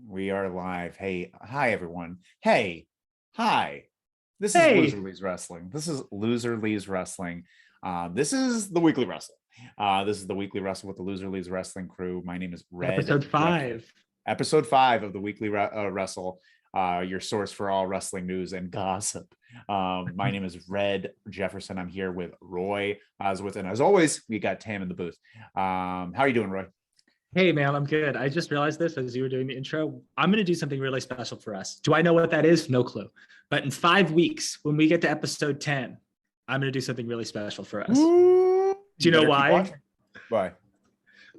We are live. Hey, hi everyone. Hey, hi. This is Loser Leaves Wrestling. This is Loser Leaves Wrestling. This is the weekly wrestle. This is the weekly wrestle with the Loser Leaves Wrestling crew. My name is Red. Episode 5. Episode 5 of the weekly wrestle. Your source for all wrestling news and gossip. My name is Red Jefferson. I'm here with Roy Oswitz, and as always, we got Tam in the booth. How are you doing, Roy? Hey, man, I'm good. I just realized this as you were doing the intro. I'm going to do something really special for us. Do I know what that is? No clue. But in 5 weeks, when we get to episode 10, I'm going to do something really special for us. Do you know why? Why?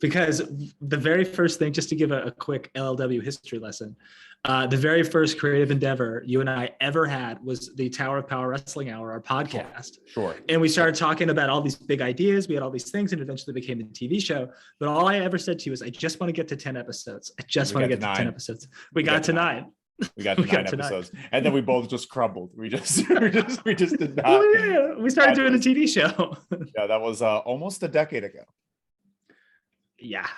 Because the very first thing, just to give a quick LLW history lesson, the very first creative endeavor you and I ever had was the Tower of Power Wrestling Hour, our podcast. Sure. And we started talking about all these big ideas. We had all these things and eventually became a TV show. But all I ever said to you is, I just want to get to 10 episodes. I just want to get to 10 episodes. We got to 9. We got to 9 episodes. And then we both just crumbled. We just did not. Oh, yeah. We started doing a TV show. Yeah, that was almost a decade ago. Yeah.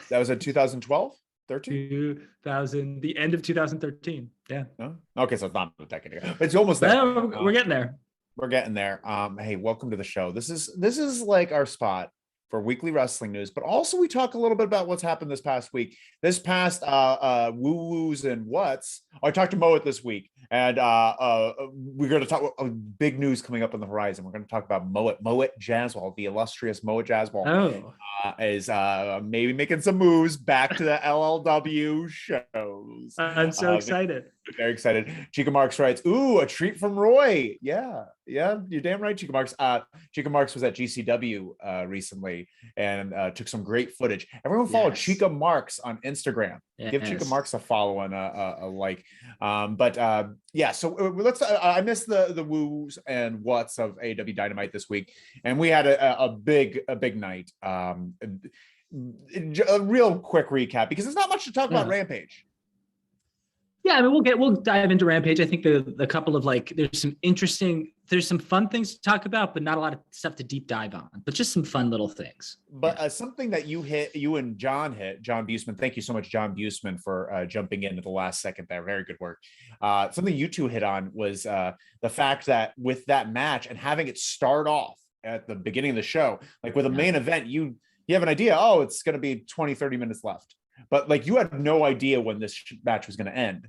That was in 2012? 13? The end of 2013. Yeah. No? Okay, so it's not a decade ago. It's almost there. Yeah, we're getting there. We're getting there. Hey, welcome to the show. This is like our spot for weekly wrestling news, but also we talk a little bit about what's happened this past week. This past woo-woos and what's. I talked to Moet this week, and we're going to talk big news coming up on the horizon. We're going to talk about Moet Jaswal, the illustrious Moet Jaswal. Is maybe making some moves back to the LLW shows. I'm so excited. Very excited. Chica Marks writes, "Ooh, a treat from Roy." Yeah, you're damn right, Chica Marks. Chica Marks was at GCW recently and took some great footage. Everyone follow Chica Marks on Instagram. Yes. Give Chica Marks a follow and a like. So let's. I missed the woos and whats of AEW Dynamite this week, and we had a big night. A real quick recap because there's not much to talk about Rampage. Yeah, I mean, we'll dive into Rampage. I think the couple of there's some fun things to talk about, but not a lot of stuff to deep dive on, but just some fun little things. But something that you and John Buseman. Thank you so much, John Buseman, for jumping in at the last second there. Very good work. Something you two hit on was the fact that with that match and having it start off at the beginning of the show, like with a main event, you have an idea, it's going to be 20-30 minutes left. But like you had no idea when this match was going to end.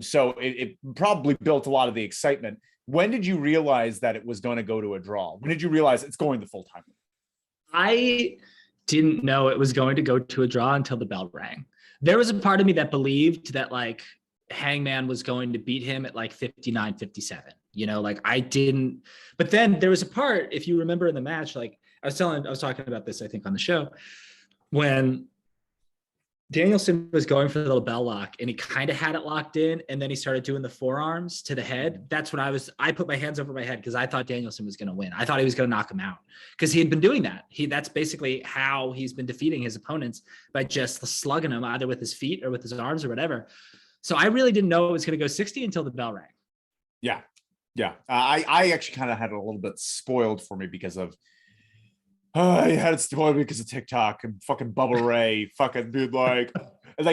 So it probably built a lot of the excitement. When did you realize that it was going to go to a draw? When did you realize it's going the full time? I didn't know it was going to go to a draw until the bell rang. There was a part of me that believed that like Hangman was going to beat him at like 59, 57. I didn't. But then there was a part, if you remember in the match, like I was talking about this, I think on the show, when Danielson was going for the little bell lock and he kind of had it locked in. And then he started doing the forearms to the head. That's when I put my hands over my head because I thought Danielson was going to win. I thought he was going to knock him out because he had been doing that. That's basically how he's been defeating his opponents, by just slugging them either with his feet or with his arms or whatever. So I really didn't know it was going to go 60 until the bell rang. Yeah. Yeah. I actually kind of had it a little bit spoiled for me because of, I had it spoiled because of TikTok and fucking Bubba Ray, fucking dude, like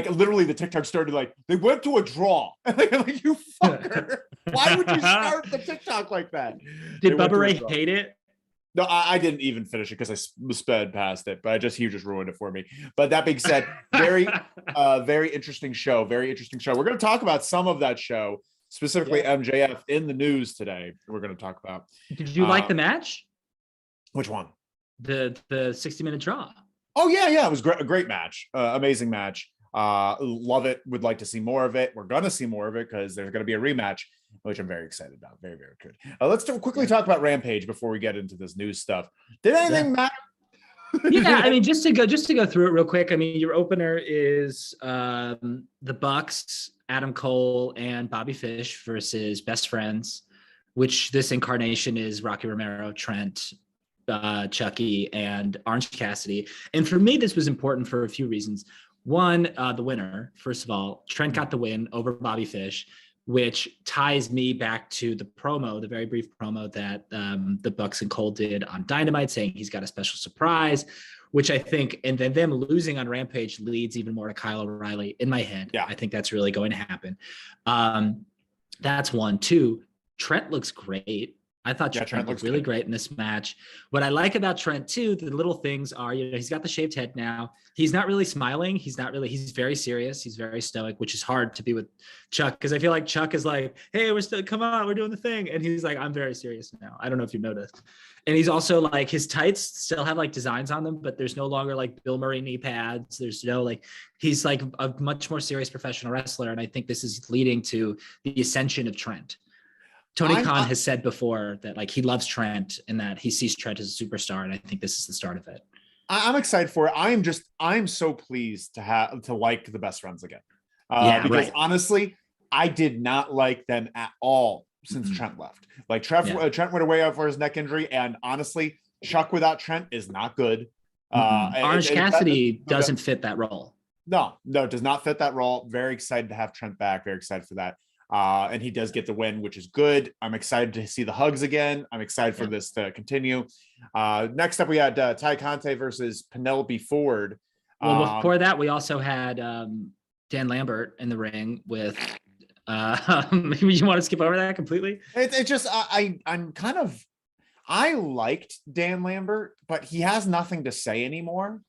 literally the TikTok started like, they went to a draw. Like, you fucker. Why would you start the TikTok like that? Did Bubba Ray hate it? No, I didn't even finish it because I sped past it, but he just ruined it for me. But that being said, very interesting show. Very interesting show. We're going to talk about some of that show, specifically MJF in the news today. We're going to talk about. Did you like the match? Which one? The 60-minute draw. Oh yeah, it was a great match, amazing match. Love it. Would like to see more of it. We're gonna see more of it because there's gonna be a rematch, which I'm very excited about. Very, very good. Let's quickly talk about Rampage before we get into this news stuff. Did anything matter? Yeah, I mean, just to go through it real quick. I mean, your opener is the Bucks, Adam Cole and Bobby Fish versus Best Friends, which this incarnation is Rocky Romero, Trent, Chucky, and Orange Cassidy. And for me, this was important for a few reasons. One, the winner, first of all, Trent got the win over Bobby Fish, which ties me back to the promo, the very brief promo that the Bucks and Cole did on Dynamite, saying he's got a special surprise, which I think, and then them losing on Rampage leads even more to Kyle O'Reilly in my head. Yeah, I think that's really going to happen. That's one. Two, Trent looks great. I thought Trent looked really great in this match. What I like about Trent too, the little things are, he's got the shaved head now. He's not really smiling. He's very serious. He's very stoic, which is hard to be with Chuck. Cause I feel like Chuck is like, hey, come on, we're doing the thing. And he's like, I'm very serious now. I don't know if you noticed. And he's also like, his tights still have like designs on them, but there's no longer like Bill Murray knee pads. There's no he's like a much more serious professional wrestler. And I think this is leading to the ascension of Trent. Tony Khan has said before that he loves Trent and that he sees Trent as a superstar. And I think this is the start of it. I'm excited for it. I'm so pleased to like the Best Friends again. Because honestly, I did not like them at all since Trent left. Trent went away for his neck injury. And honestly, Chuck without Trent is not good. Orange Cassidy doesn't fit that role. No, does not fit that role. Very excited to have Trent back. Very excited for that. And he does get the win, which is good. I'm excited to see the hugs again. I'm excited for this to continue. Next up, we had Tyconte versus Penelope Ford. Well, before that, we also had Dan Lambert in the ring with. You want to skip over that completely? It's just I liked Dan Lambert, but he has nothing to say anymore.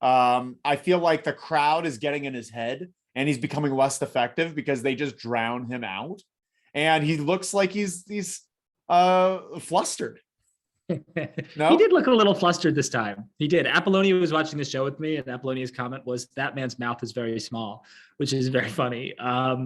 I feel like the crowd is getting in his head. And he's becoming less effective because they just drown him out. And he looks like he's flustered. No? He did look a little flustered this time. He did. Apollonia was watching the show with me, and Apollonia's comment was, that man's mouth is very small, which is very funny. I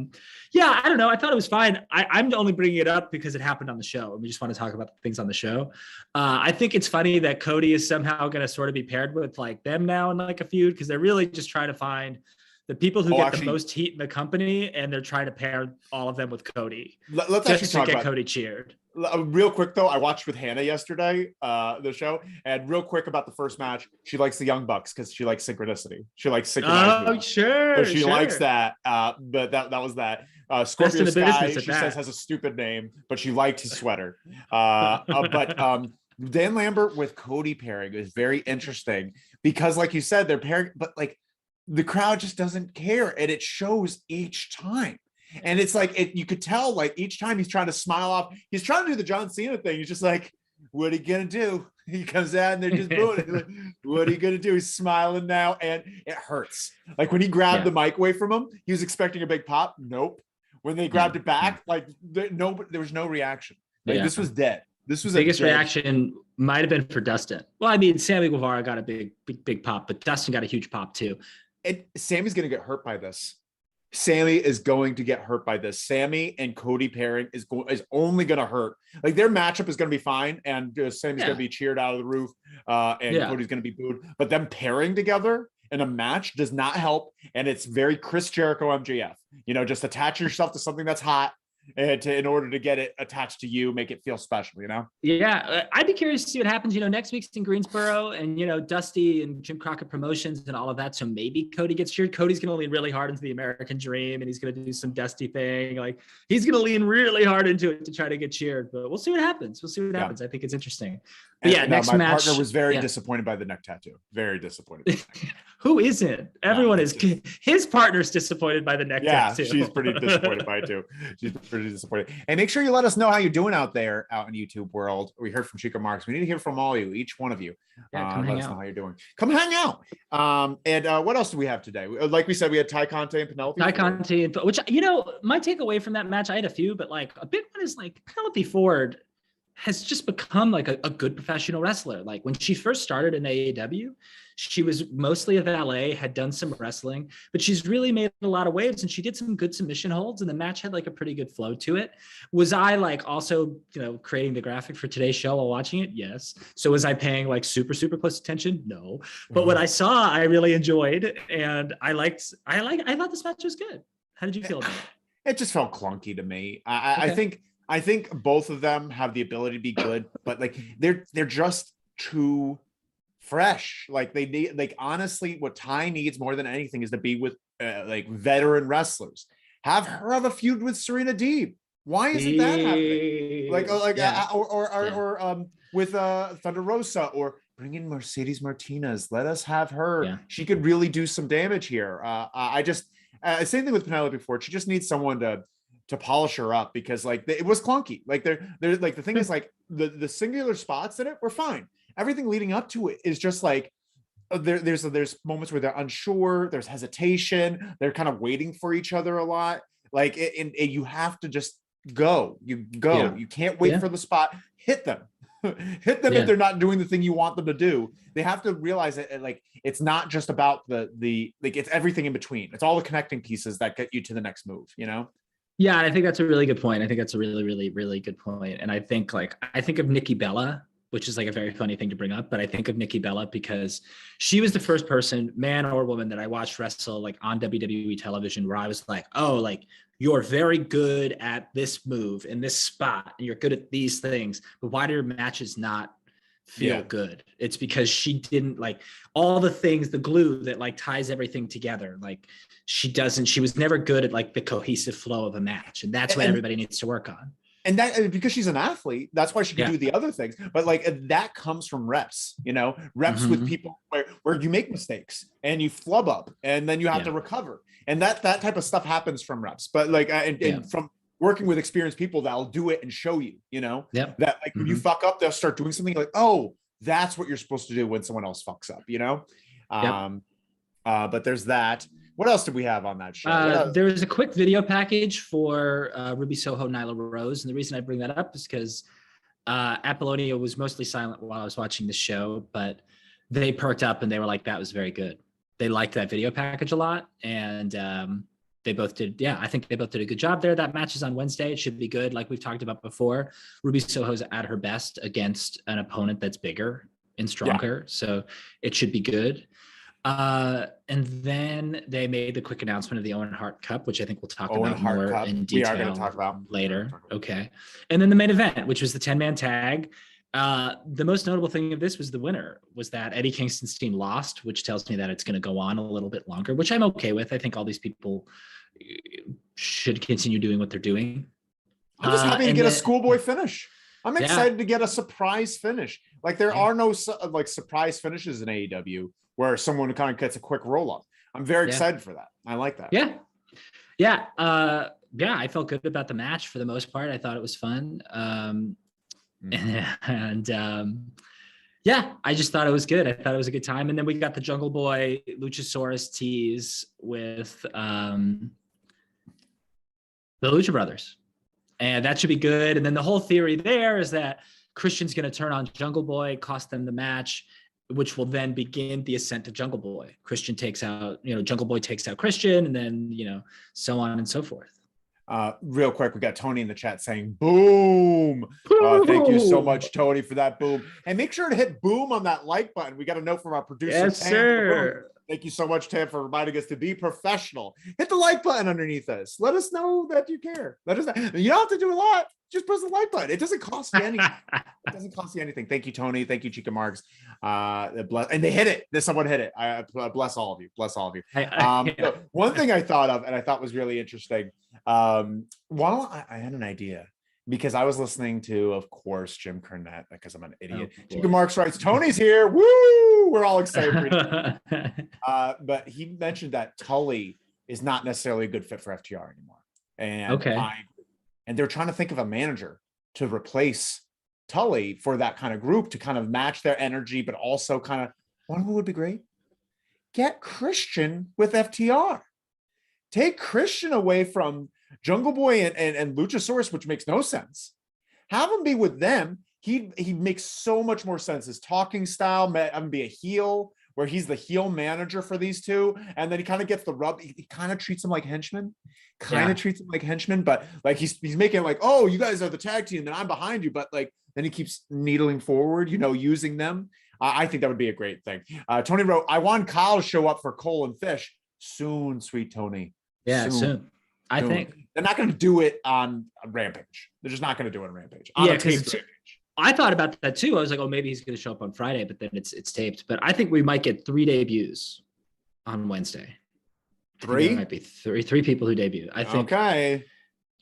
don't know. I thought it was fine. I'm only bringing it up because it happened on the show, and we just want to talk about the things on the show. I think it's funny that Cody is somehow going to sort of be paired with them now in a feud, because they're really just trying to find the people who get the most heat in the company, and they're trying to pair all of them with Cody. Let's actually talk about Cody cheered. Real quick though, I watched with Hannah yesterday, the show, and real quick about the first match, she likes the Young Bucks because she likes synchronicity. She likes synchronized. Oh, sure. So she likes that. But that was that. Scorpio Sky, she says, has a stupid name, but she liked his sweater. But Dan Lambert with Cody pairing is very interesting because, like you said, they're pairing, but the crowd just doesn't care, and it shows each time. And it's you could tell each time he's trying to smile off, he's trying to do the John Cena thing. He's just like, what are you gonna do? He comes out and they're just booing. What are you gonna do? He's smiling now, and it hurts. When he grabbed the mic away from him, he was expecting a big pop. Nope. When they grabbed it back, there was no reaction. This was dead. This was the biggest reaction might have been for Dustin. Well, I mean, Sammy Guevara got a big pop, but Dustin got a huge pop too. And Sammy's going to get hurt by this. Sammy is going to get hurt by this. Sammy and Cody pairing is only going to hurt. Their matchup is going to be fine, and Sammy's going to be cheered out of the roof, and Cody's going to be booed. But them pairing together in a match does not help. And it's very Chris Jericho MJF, just attach yourself to something that's hot in order to get it attached to you, make it feel special, Yeah, I'd be curious to see what happens. Next week's in Greensboro, and Dusty and Jim Crockett Promotions and all of that. So maybe Cody gets cheered. Cody's going to lean really hard into the American Dream, and he's going to do some Dusty thing. Like, he's going to lean really hard into it to try to get cheered. But we'll see what happens. I think it's interesting. But next my match. Partner was very disappointed by the neck tattoo. Very disappointed. Who isn't? Everyone is. His partner's disappointed by the neck tattoo. Yeah, she's pretty disappointed by it too. She's pretty disappointed. And make sure you let us know how you're doing out in YouTube world. We heard from Chico Marks. We need to hear from all you, each one of you. Come let us know how you're doing. Come hang out. And what else do we have today? Like we said, we had Tyconte and Penelope. Tyconte, which my takeaway from that match, I had a few, but like a big one is like Penelope Ford has just become like a good professional wrestler. Like when she first started in AEW, she was mostly a valet, had done some wrestling, but she's really made a lot of waves, and she did some good submission holds, and the match had like a pretty good flow to it. Was I like also, creating the graphic for today's show while watching it? Yes. So was I paying like super, super close attention? No. But what I saw, I really enjoyed, and I thought this match was good. How did you feel about it? It just felt clunky to me. I think both of them have the ability to be good, but like they're just too fresh. Like they need, like, honestly, what Ty needs more than anything is to be with like veteran wrestlers. Have her have a feud with Serena Deeb. Why isn't that happening? With Thunder Rosa, or bring in Mercedes Martinez. Let us have her. Yeah. She could really do some damage here. Same thing with Penelope Ford. She just needs someone to polish her up, because like it was clunky. Like they're like, the thing is like the singular spots in it were fine. Everything leading up to it is just like there's moments where they're unsure, there's hesitation, they're kind of waiting for each other a lot. Like and you have to just go. You can't wait for the spot. Hit them. Hit them if they're not doing the thing you want them to do. They have to realize that like it's not just about the like, it's everything in between. It's all the connecting pieces that get you to the next move, Yeah, I think that's a really good point. I think that's a really, really, really good point. And I think of Nikki Bella, which is like a very funny thing to bring up, but I think of Nikki Bella because she was the first person, man or woman, that I watched wrestle like on WWE television, where I was like, oh, like, you're very good at this move in this spot, and you're good at these things, but why do your matches not feel good? It's because she didn't like all the things, the glue that like ties everything together. Like she was never good at like the cohesive flow of a match. And that's what everybody needs to work on. And that, because she's an athlete, that's why she can do the other things. But like that comes from reps, reps with people where you make mistakes and you flub up and then you have to recover. And that type of stuff happens from reps. But like, and from working with experienced people that'll do it and show you, that like when you fuck up, they'll start doing something like, oh, that's what you're supposed to do when someone else fucks up, but there's that. What else did we have on that show? There was a quick video package for Ruby Soho, Nyla Rose. And the reason I bring that up is because Apollonia was mostly silent while I was watching the show, but they perked up and they were like, that was very good. They liked that video package a lot. And they both did. Yeah, I think they both did a good job there. That match is on Wednesday. It should be good. Like we've talked about before, Ruby Soho's at her best against an opponent that's bigger and stronger. So it should be good. And then they made the quick announcement of the Owen Heart Cup, which I think we'll talk about more in detail. We are going to talk about later. Okay. And then the main event, which was the 10-man tag. The most notable thing of this was the winner was that Eddie Kingston's team lost, which tells me that it's going to go on a little bit longer, which I'm okay with. I think all these people should continue doing what they're doing. I'm just happy to get a schoolboy finish. I'm excited to get a surprise finish. Like there are no like surprise finishes in AEW where someone kind of gets a quick roll up. I'm very excited for that. I like that. Yeah. I felt good about the match for the most part. I thought it was fun. I just thought it was good. I thought it was a good time. And then we got the Jungle Boy Luchasaurus tease with the Lucha Brothers. And that should be good. And then the whole theory there is that Christian's going to turn on Jungle Boy, cost them the match, which will then begin the ascent of Jungle Boy. Christian takes out, Jungle Boy takes out Christian, and then, so on and so forth. Real quick, we got Tony in the chat saying boom. Thank you so much, Tony, for that boom. And make sure to hit boom on that like button. We got a note from our producer. Yes, sir. Thank you so much, Tim, for reminding us to be professional. Hit the like button underneath us. Let us know that you care. You don't have to do a lot. Just press the like button. It doesn't cost you anything. It doesn't cost you anything. Thank you, Tony. Thank you, Chica Marks. And they hit it. Someone hit it. I bless all of you. Bless all of you. So one thing I thought of, and I thought was really interesting. I had an idea. Because I was listening to, of course, Jim Cornette, because I'm an idiot. Chica Marks writes, Tony's here. Woo! We're all excited. But he mentioned that Tully is not necessarily a good fit for FTR anymore. And and they're trying to think of a manager to replace Tully for that kind of group to kind of match their energy, but also kind of, one of them would be great. Get Christian with FTR. Take Christian away from Jungle Boy and Luchasaurus, which makes no sense. Have him be with them. He makes so much more sense. His talking style, have him be a heel, where he's the heel manager for these two, and then he kind of gets the rub. He kind of treats them like henchmen. But like he's making it like, oh, you guys are the tag team, and I'm behind you. But like then he keeps needling forward, using them. I think that would be a great thing. Tony wrote, I want Kyle to show up for Cole and Fish soon, sweet Tony. Yeah, soon. I think they're not going to do it on Rampage. They're just not going to do it on Rampage. I thought about that too. I was like, oh, maybe he's going to show up on Friday, but then it's taped. But I think we might get 3 debuts on Wednesday. 3? There might be three people who debut. I think. Okay.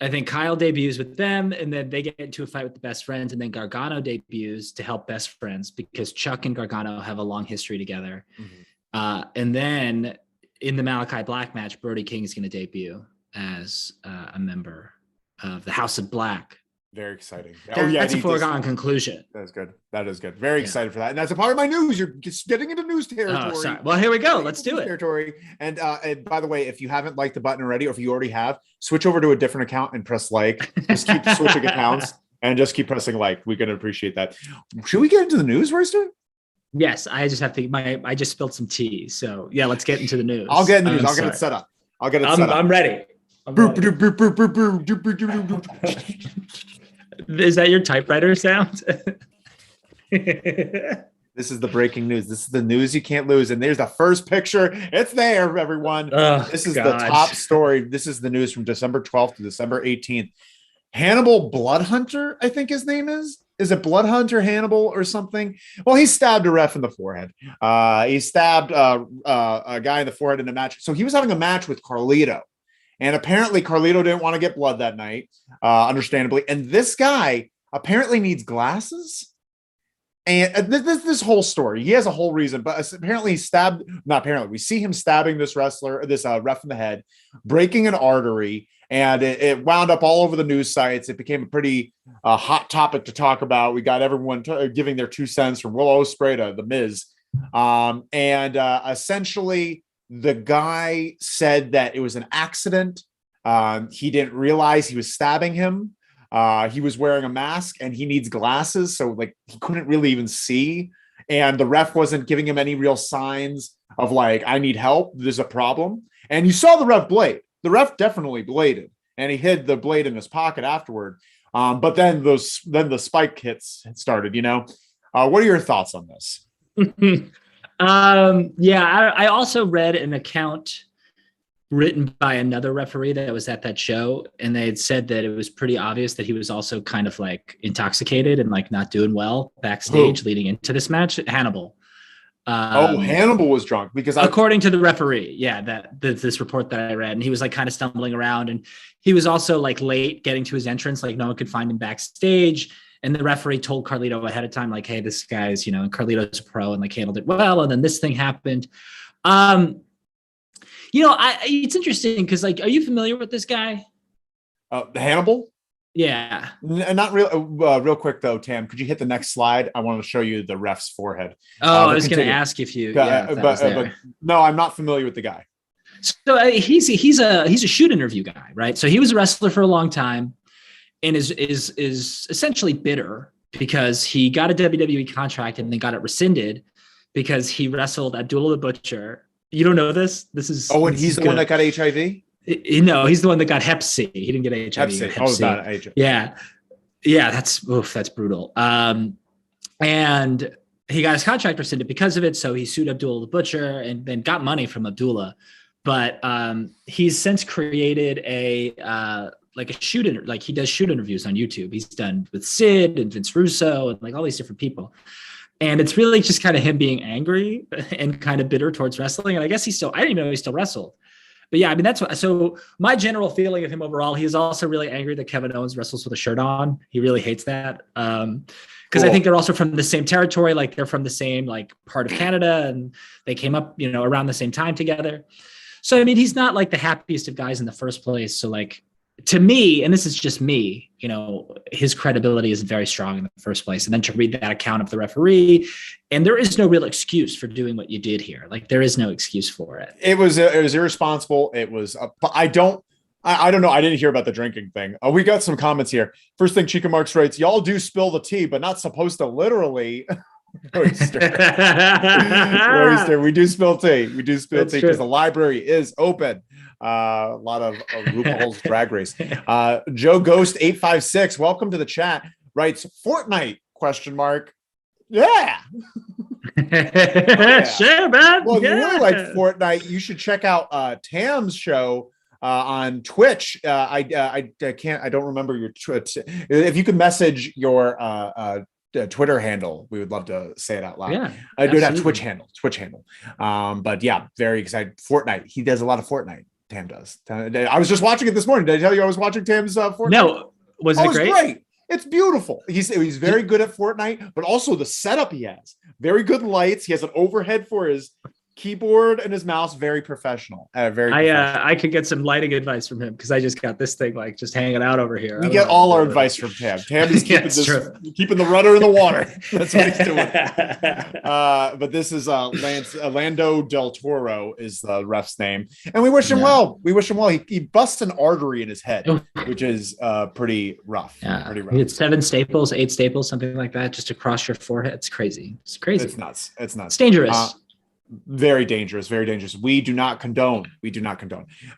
I think Kyle debuts with them, and then they get into a fight with the Best Friends, and then Gargano debuts to help Best Friends because Chuck and Gargano have a long history together. Mm-hmm. And then in the Malachi Black match, Brody King is going to debut as a member of the House of Black. Very exciting. That's a foregone conclusion. That is good. Very excited for that. And that's a part of my news. You're just getting into news territory. Oh, sorry. Well, here we go. Let's do it. Territory. And by the way, if you haven't liked the button already, or if you already have, switch over to a different account and press like. Just keep switching accounts and just keep pressing like. We're going to appreciate that. Should we get into the news, Royster? Yes. I just have to. I just spilled some tea. So yeah, let's get into the news. I'll get in the news. I'll get it set up. I'm ready. Is that your typewriter sound? This is the breaking news. This is the news you can't lose. And there's the first picture. It's there, everyone. This is the top story. This is the news from December 12th to December 18th. Hannibal Bloodhunter, I think his name is. Is it Bloodhunter Hannibal or something? Well, he stabbed a ref in the forehead. He stabbed a guy in the forehead in a match. So he was having a match with Carlito. And apparently Carlito didn't want to get blood that night, understandably. And this guy apparently needs glasses. And this whole story, he has a whole reason, but apparently we see him stabbing this ref in the head, breaking an artery, and it wound up all over the news sites. It became a pretty hot topic to talk about. We got everyone giving their 2 cents from Will Ospreay to The Miz. Essentially, the guy said that it was an accident. He didn't realize he was stabbing him. He was wearing a mask and he needs glasses. So like he couldn't really even see. And the ref wasn't giving him any real signs of like, I need help. There's a problem. And you saw the ref blade. The ref definitely bladed and he hid the blade in his pocket afterward. But then the spike hits started, what are your thoughts on this? I also read an account written by another referee that was at that show, and they had said that it was pretty obvious that he was also kind of like intoxicated and like not doing well backstage leading into this match. Hannibal. Hannibal was drunk because according to the referee, this report that I read, and he was like kind of stumbling around, and he was also like late getting to his entrance, like no one could find him backstage. And the referee told Carlito ahead of time, like, hey, this guy's, and Carlito's a pro and like handled it well. And then this thing happened. It's interesting because like, are you familiar with this guy? Hannibal? Yeah. Not real quick though, Tam, could you hit the next slide? I want to show you the ref's forehead. I was going to ask if you, but no, I'm not familiar with the guy. So he's a shoot interview guy, right? So he was a wrestler for a long time. And is essentially bitter because he got a WWE contract and then got it rescinded because he wrestled Abdullah the Butcher. You don't know this? This is and he's the one that got HIV? No, he's the one that got Hep C. He didn't get HIV. Hep C. Yeah, that's brutal. And he got his contract rescinded because of it. So he sued Abdullah the Butcher and then got money from Abdullah. But he's since created like a shoot like he does shoot interviews on YouTube. He's done with Sid and Vince Russo and like all these different people. And it's really just kind of him being angry and kind of bitter towards wrestling. And I guess I didn't even know he still wrestled. But yeah, I mean, so my general feeling of him overall, he's also really angry that Kevin Owens wrestles with a shirt on. He really hates that. Because I think they're also from the same territory, like they're from the same like part of Canada, and they came up, around the same time together. So, I mean, he's not like the happiest of guys in the first place. So like, to me, and this is just me, his credibility is very strong in the first place. And then to read that account of the referee, and there is no real excuse for doing what you did here. Like there is no excuse for it. It was irresponsible. It was, I don't know. I didn't hear about the drinking thing. We got some comments here. First thing, Chica Marks writes, y'all do spill the tea, but not supposed to literally. Royster. We do spill tea. We do spill tea because the library is open. A lot of RuPaul's Drag Race. Joe Ghost 856, welcome to the chat. Writes Fortnite ? Yeah. Sure, man. Well, if you really like Fortnite, you should check out Tam's show on Twitch. I don't remember your Twitch. If you could message your Twitter handle, we would love to say it out loud. Yeah, I do have Twitch handle. But yeah, very excited. Fortnite. He does a lot of Fortnite. Tam does. I was just watching it this morning. Did I tell you I was watching Tam's Fortnite? No, was it great? Great. It's beautiful. He's very good at Fortnite, but also the setup he has. Very good lights. He has an overhead for his keyboard and his mouse. Very professional. I could get some lighting advice from him because I just got this thing like just hanging out over here. We get all our advice from Tam. Tam is keeping the rudder in the water. That's what he's doing. But this is Lando Del Toro is the ref's name, and we wish him well. We wish him well. He busts an artery in his head, which is pretty rough. Yeah, pretty rough. He had 8 staples, something like that, just across your forehead. It's crazy. It's crazy. It's nuts. It's dangerous. Very dangerous. We do not condone.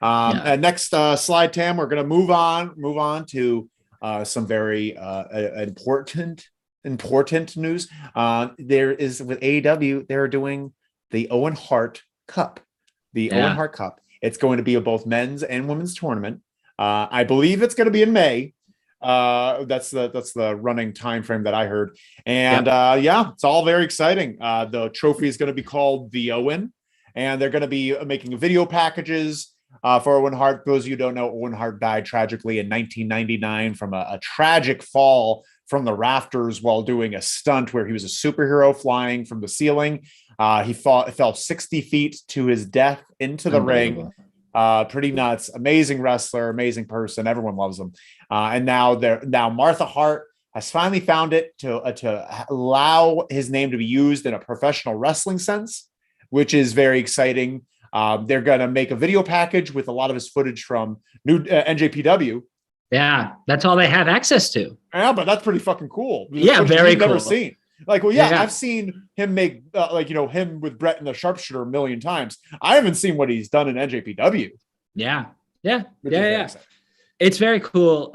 Next slide, Tam, we're going to move on to some very important news. There is with AEW, they're doing the Owen Heart Cup. Owen Heart Cup. It's going to be a both men's and women's tournament. I believe it's going to be in May. That's the running time frame that I heard, and it's all very exciting. The trophy is going to be called the Owen, and they're going to be making video packages for Owen Hart. Those of you who don't know, Owen Hart died tragically in 1999 from a tragic fall from the rafters while doing a stunt where he was a superhero flying from the ceiling. He fell 60 feet to his death into the ring. Pretty nuts. Amazing wrestler, amazing person. Everyone loves him. And now Martha Hart has finally found it to allow his name to be used in a professional wrestling sense, which is very exciting. They're going to make a video package with a lot of his footage from new NJPW. Yeah, that's all they have access to. Yeah, but that's pretty fucking cool. Yeah, very cool. Never seen. I've seen him make him with Brett and the Sharpshooter a million times. I haven't seen what he's done in NJPW. Yeah. It's very cool.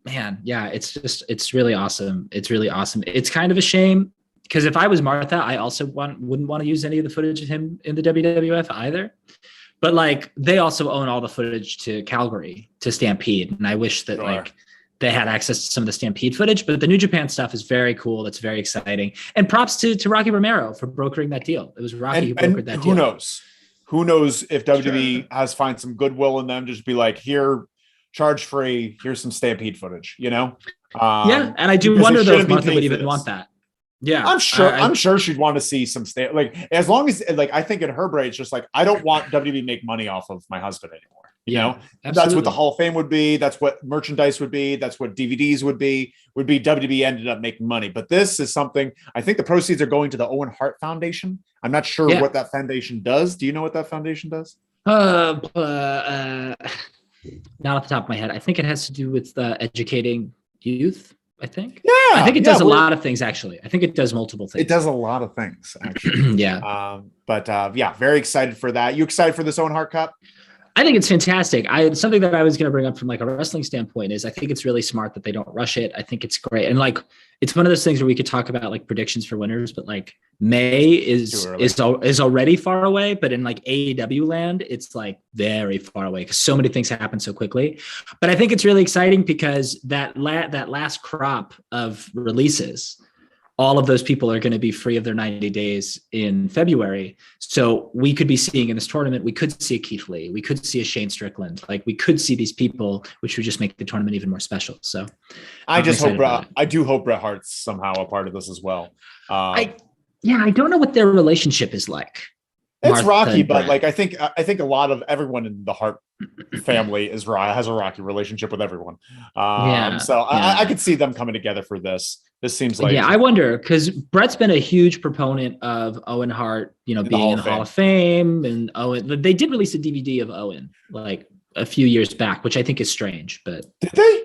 It's really awesome. It's kind of a shame because if I was Martha, I also wouldn't want to use any of the footage of him in the WWF either. But like they also own all the footage to Calgary, to Stampede, and I wish that they had access to some of the Stampede footage. But the New Japan stuff is very cool. That's very exciting. And props to Rocky Romero for brokering that deal. It was Rocky who brokered that deal. Who knows if WWE has find some goodwill in them, just be like, here, charge free. Here's some Stampede footage. And I do wonder though if Martha would even want that. Yeah, I'm sure she'd want to see some as long as I think in her brain it's just like I don't want WWE to make money off of my husband anymore. Absolutely. That's what the Hall of Fame would be. That's what merchandise would be. That's what DVDs would be. WWE ended up making money, but this is something. I think the proceeds are going to the Owen Hart Foundation. I'm not sure what that foundation does. Do you know what that foundation does? Not off the top of my head. I think it has to do with educating youth. I think. Yeah. I think it does a lot of things, actually. I think it does multiple things. It does a lot of things, actually. Very excited for that. You excited for this Owen Hart Cup? I think it's fantastic. Something that I was going to bring up from like a wrestling standpoint is I think it's really smart that they don't rush it. I think it's great. And like, it's one of those things where we could talk about like predictions for winners, but like May is already far away, but in like AEW land, it's like very far away because so many things happen so quickly. But I think it's really exciting because that last crop of releases, all of those people are going to be free of their 90 days in February. So we could be seeing in this tournament, we could see a Keith Lee, we could see a Shane Strickland, like we could see these people, which would just make the tournament even more special. So I do hope Bret Hart's somehow a part of this as well. I don't know what their relationship is like. It's Martha rocky, but like I think a lot of everyone in the Hart family has a rocky relationship with everyone. I could see them coming together for this. This seems like I wonder because Bret's been a huge proponent of Owen Hart, being in the Hall of Fame, and Owen. They did release a DVD of Owen like a few years back, which I think is strange. But did they?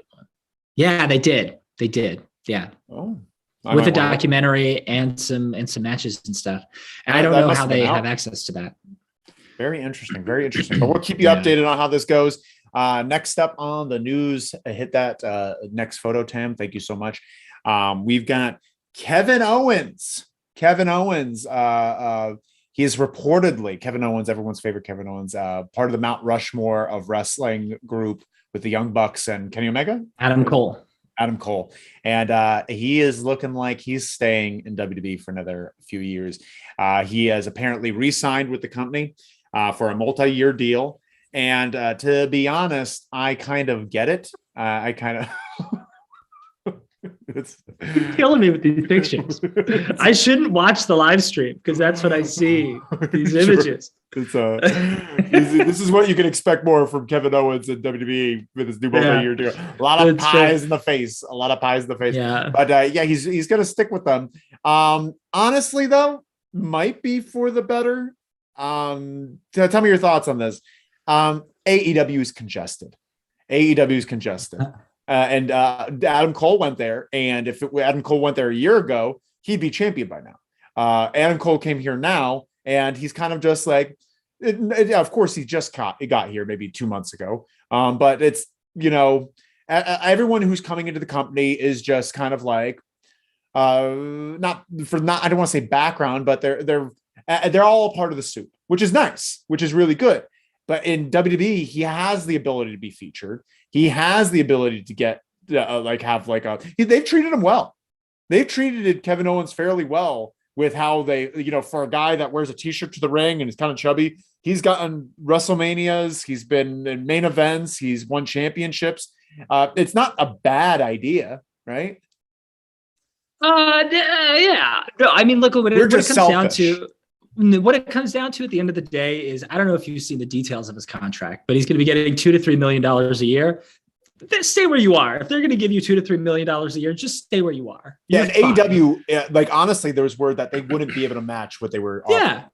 Yeah, they did. They did. Yeah. Oh. With a documentary and some matches and stuff. And I don't know how they have access to that. Very interesting. But we'll keep you updated on how this goes. Next up on the news, hit that next photo, Tam. Thank you so much. We've got Kevin Owens. He is reportedly Kevin Owens, everyone's favorite Kevin Owens, part of the Mount Rushmore of wrestling group with the Young Bucks and Kenny Omega. Adam Cole. And he is looking like he's staying in WWE for another few years. He has apparently re-signed with the company for a multi-year deal. And to be honest, I kind of get it. It's killing me with these pictures. I shouldn't watch the live stream because that's what I see. These images. This is what you can expect more from Kevin Owens and WWE with his new multi-year deal. A lot of pies in the face. Yeah. But he's going to stick with them. Honestly, though, might be for the better. Tell me your thoughts on this. AEW is congested. And Adam Cole went there, and if Adam Cole went there a year ago, he'd be champion by now. Adam Cole came here now, and he's kind of just like, of course, he just got here maybe 2 months ago. But it's everyone who's coming into the company is just kind of like, I don't want to say background, but they're all a part of the soup, which is nice, which is really good. But in WWE, he has the ability to be featured. He has the ability to get they've treated him well. They've treated Kevin Owens fairly well with how they, for a guy that wears a t-shirt to the ring and is kind of chubby, he's gotten WrestleManias. He's been in main events. He's won championships. It's not a bad idea, right? Yeah. No, I mean, look, what it comes down to. What it comes down to at the end of the day is, I don't know if you've seen the details of his contract, but he's going to be getting $2 to $3 million a year. Stay where you are. If they're going to give you $2 to $3 million a year, just stay where you are. And AEW, honestly, there was word that they wouldn't be able to match what they were offering.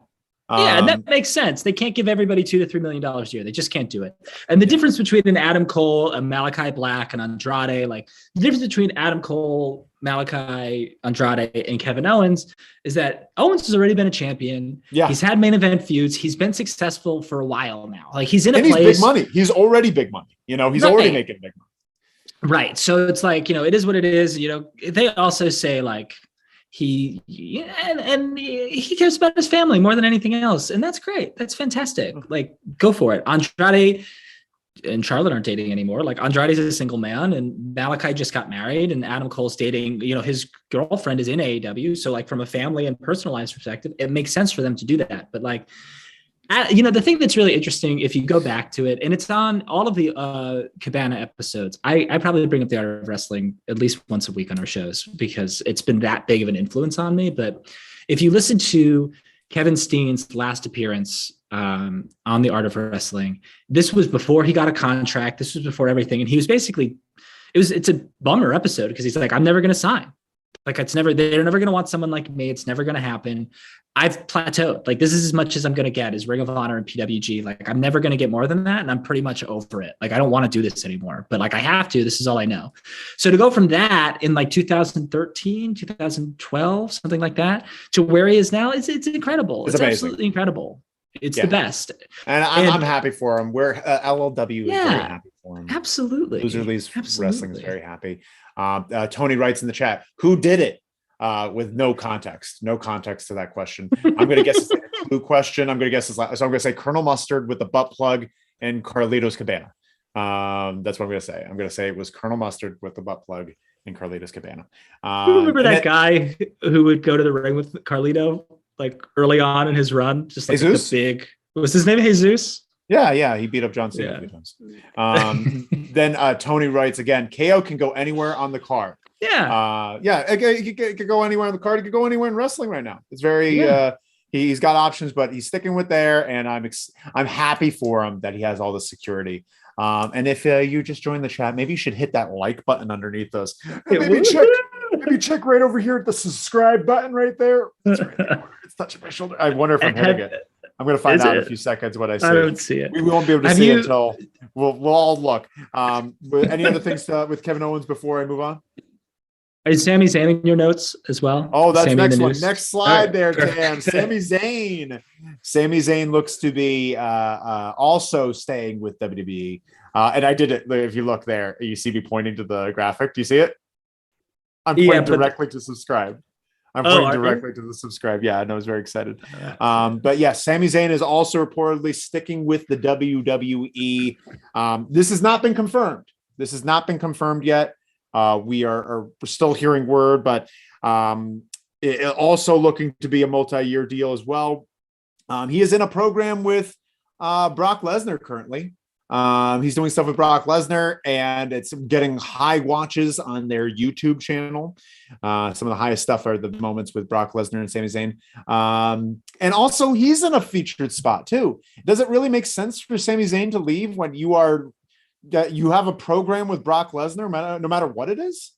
And that makes sense. They can't give everybody $2 to $3 million a year. They just can't do it. And the difference between an Adam Cole, a Malachi Black, and Andrade, like the difference between Adam Cole, Malachi, Andrade, and Kevin Owens is that Owens has already been a champion. Yeah. He's had main event feuds. He's been successful for a while now. Like he's in a place. He's big money. He's already big money. He's already making big money. Right. So it's like, it is what it is. They also say like, he cares about his family more than anything else. And that's great. That's fantastic. Like, go for it. Andrade and Charlotte aren't dating anymore. Like Andrade's a single man and Malachi just got married and Adam Cole's dating, his girlfriend is in AEW. So like from a family and personal life perspective, it makes sense for them to do that. But like, the thing that's really interesting, if you go back to it, and it's on all of the Cabana episodes, I probably bring up the Art of Wrestling at least once a week on our shows because it's been that big of an influence on me. But if you listen to Kevin Steen's last appearance on the Art of Wrestling, this was before he got a contract. This was before everything. And he was basically, it's a bummer episode because he's like, I'm never going to sign. Like they're never going to want someone like me. It's never going to happen. I've plateaued. Like this is as much as I'm going to get is Ring of Honor and PWG. Like I'm never going to get more than that. And I'm pretty much over it. Like I don't want to do this anymore, but like I have to, this is all I know. So to go from that in like 2013, 2012, something like that to where he is now, it's incredible. It's absolutely incredible. It's the best. And I'm happy for him. We're LLW is very happy for him. Absolutely. Loser Leaves Wrestling is very happy. Tony writes in the chat, who did it? With no context to that question. I'm going to guess it's like a clue question. I'm going to guess so I'm going to say Colonel Mustard with the butt plug and Carlitos Cabana. That's what I'm going to say. I'm going to say it was Colonel Mustard with the butt plug and Carlitos Cabana. You remember that guy who would go to the ring with Carlito like early on in his run? Just like the big, was his name Jesus? Yeah, he beat up John Cena a few times. Then Tony writes again, KO can go anywhere on the card. He could go anywhere on the card. He could go anywhere in wrestling right now. It's very he's got options, but he's sticking with there, and I'm happy for him that he has all the security. And if you just joined the chat, maybe you should hit that like button underneath us. Maybe check right over here at the subscribe button right there. It's right there. It's touching my shoulder. I wonder if I'm hitting it. I'm going to find out in a few seconds what I see. I don't see it. We won't be able to see it until we'll all look. Any other things with Kevin Owens before I move on? Is Sami Zayn in your notes as well? Oh, that's Sami next one. Next slide there, Dan. Sami Zayn looks to be also staying with WWE. And I did it. If you look there, you see me pointing to the graphic. Do you see it? I'm pointing directly to subscribe. I'm pointing directly to the subscribe. Yeah, I was very excited. But yeah, Sami Zayn is also reportedly sticking with the WWE. This has not been confirmed. This has not been confirmed yet. We're still hearing word, but it also looking to be a multi-year deal as well. He is in a program with Brock Lesnar currently. He's doing stuff with Brock Lesnar, and it's getting high watches on their YouTube channel. Some of the highest stuff are the moments with Brock Lesnar and Sami Zayn. And also he's in a featured spot too. Does it really make sense for Sami Zayn to leave when you have a program with Brock Lesnar, no matter what it is?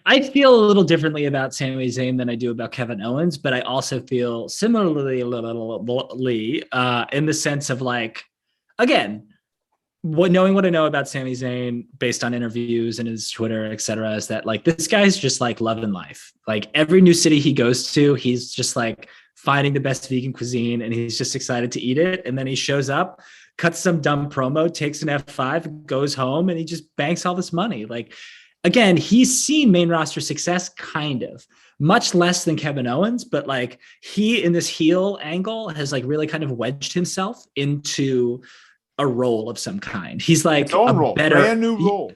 I feel a little differently about Sami Zayn than I do about Kevin Owens, but I also feel similarly in the sense of like, again, knowing what I know about Sami Zayn based on interviews and his Twitter, et cetera, is that like this guy's just like loving life. Like every new city he goes to, he's just like finding the best vegan cuisine and he's just excited to eat it. And then he shows up, cuts some dumb promo, takes an F5, goes home, and he just banks all this money. Like, again, he's seen main roster success kind of much less than Kevin Owens, but like he in this heel angle has like really kind of wedged himself into a role of some kind. He's like a better brand new role.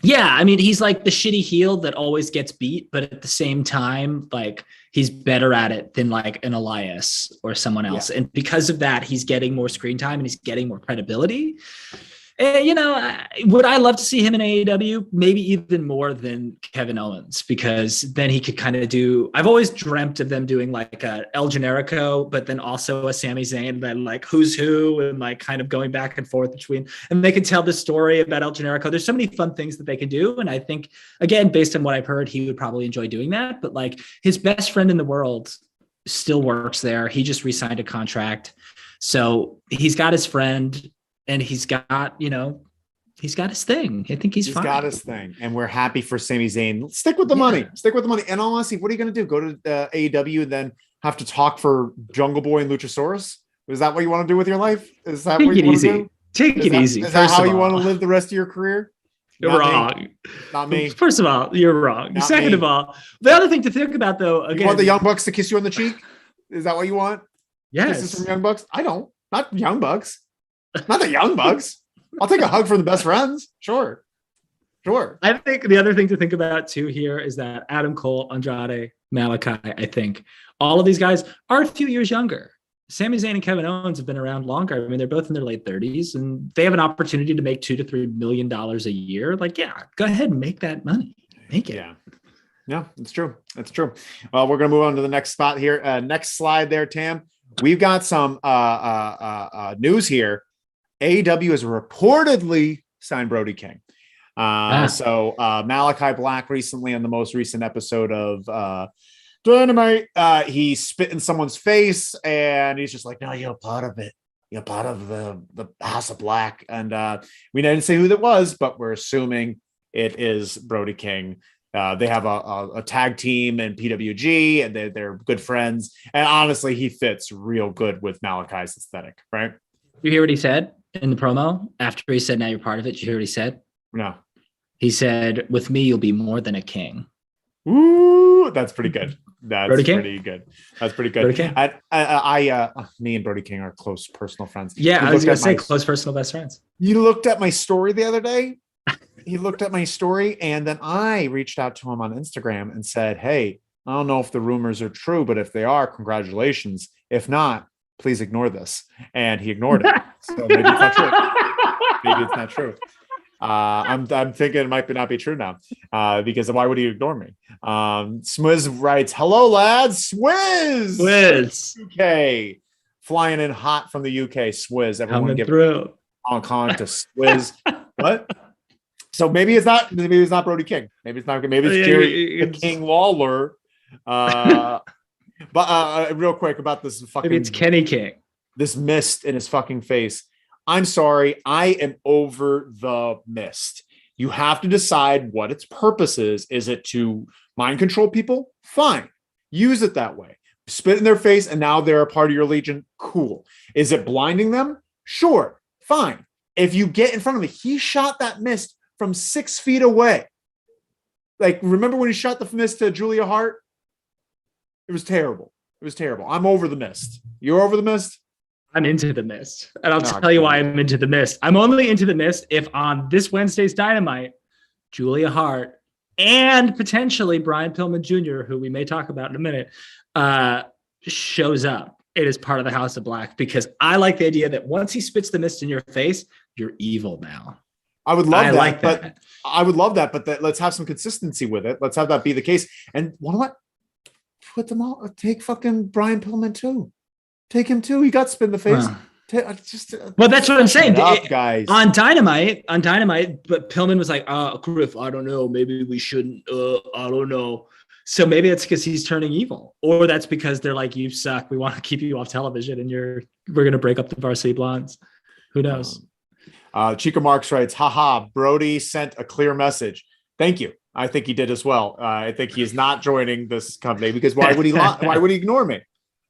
Yeah. I mean, he's like the shitty heel that always gets beat, but at the same time, like he's better at it than like an Elias or someone else. Yeah. And because of that, he's getting more screen time and he's getting more credibility. Would I love to see him in AEW? Maybe even more than Kevin Owens, because then he could kind of do, I've always dreamt of them doing like a El Generico, but then also a Sami Zayn, then like who's who, and like kind of going back and forth between, and they could tell the story about El Generico. There's so many fun things that they could do. And I think, again, based on what I've heard, he would probably enjoy doing that. But like his best friend in the world still works there. He just re-signed a contract. So he's got his friend. And he's got his thing. I think he's fine. He's got his thing. And we're happy for Sami Zayn. Stick with the money. Stick with the money. And honestly, what are you going to do? Go to AEW and then have to talk for Jungle Boy and Luchasaurus? Is that what you want to do with your life? Is that what you want to do? Take it easy. Is that how you want to live the rest of your career? You're wrong. Not me. First of all, you're wrong. Second of all, the other thing to think about, though, again, you want the Young Bucks to kiss you on the cheek? Is that what you want? Yes. Kisses from Young Bucks? I don't. Not Young Bucks. Not the Young Bucks. I'll take a hug from the best friends. Sure. I think the other thing to think about too here is that Adam Cole, Andrade, Malachi, I think all of these guys are a few years younger. Sami Zayn and Kevin Owens have been around longer. I mean, they're both in their late 30s and they have an opportunity to make $2 to $3 million a year. Like, yeah, go ahead and make that money. Make it. Yeah, it's true. It's true. Well, we're going to move on to the next spot here. Next slide there, Tam. We've got some news here. AEW has reportedly signed Brody King. So Malachi Black recently on the most recent episode of Dynamite, he spit in someone's face and he's just like, no, you're part of it. You're part of the House of Black. And we didn't say who that was, but we're assuming it is Brody King. They have a tag team in PWG and they're good friends. And honestly, he fits real good with Malachi's aesthetic, right? You hear what he said? in the promo after he said, "Now you're part of it"? Did you hear what he said? No. He said, "With me, you'll be more than a king." Ooh, that's pretty good. That's Brody King? pretty good. That's pretty good. Brody King? Me and Brody King are close personal friends. Yeah, I was gonna say close personal best friends. You looked at my story the other day. He looked at my story, and then I reached out to him on Instagram and said, "Hey, I don't know if the rumors are true, but if they are, congratulations. If not, please ignore this." And he ignored it. So maybe it's not true. Maybe it's not true. I'm thinking it might not be true now, because why would he ignore me? Swizz writes, "Hello, lads. Swizz. UK flying in hot from the UK. Swizz. Everyone Coming give through. Hong Kong to Swizz." What? So maybe it's not Brody King. Maybe it's Jerry the King Lawler. But real quick about this fucking. Maybe it's Kenny King. This mist in his fucking face. I'm sorry. I am over the mist. You have to decide what its purpose is. Is it to mind control people? Fine. Use it that way. Spit in their face and now they're a part of your legion. Cool. Is it blinding them? Sure. Fine. If you get in front of me, he shot that mist from 6 feet away. Like, remember when he shot the mist to Julia Hart? It was terrible. It was terrible. I'm over the mist. You're over the mist? I'm into the mist. And I'll tell you why I'm into the mist. I'm only into the mist if on this Wednesday's Dynamite, Julia Hart and potentially Brian Pillman Jr., who we may talk about in a minute, shows up. It is part of the House of Black, because I like the idea that once he spits the mist in your face, you're evil now. I would love that. I would love that, but let's have some consistency with it. Let's have that be the case. And what? Put them all. Take fucking Brian Pillman too. Take him too. He got spit in the face. Well, that's what I'm saying, guys. On Dynamite. But Pillman was like, Griff, I don't know. Maybe we shouldn't. I don't know. So maybe it's because he's turning evil, or that's because they're like, you suck. We want to keep you off television, and we're going to break up the Varsity Blondes. Who knows? Chica Marks writes, "Haha, Brody sent a clear message." Thank you. I think he did as well. I think he is not joining this company because why would he? Why would he ignore me?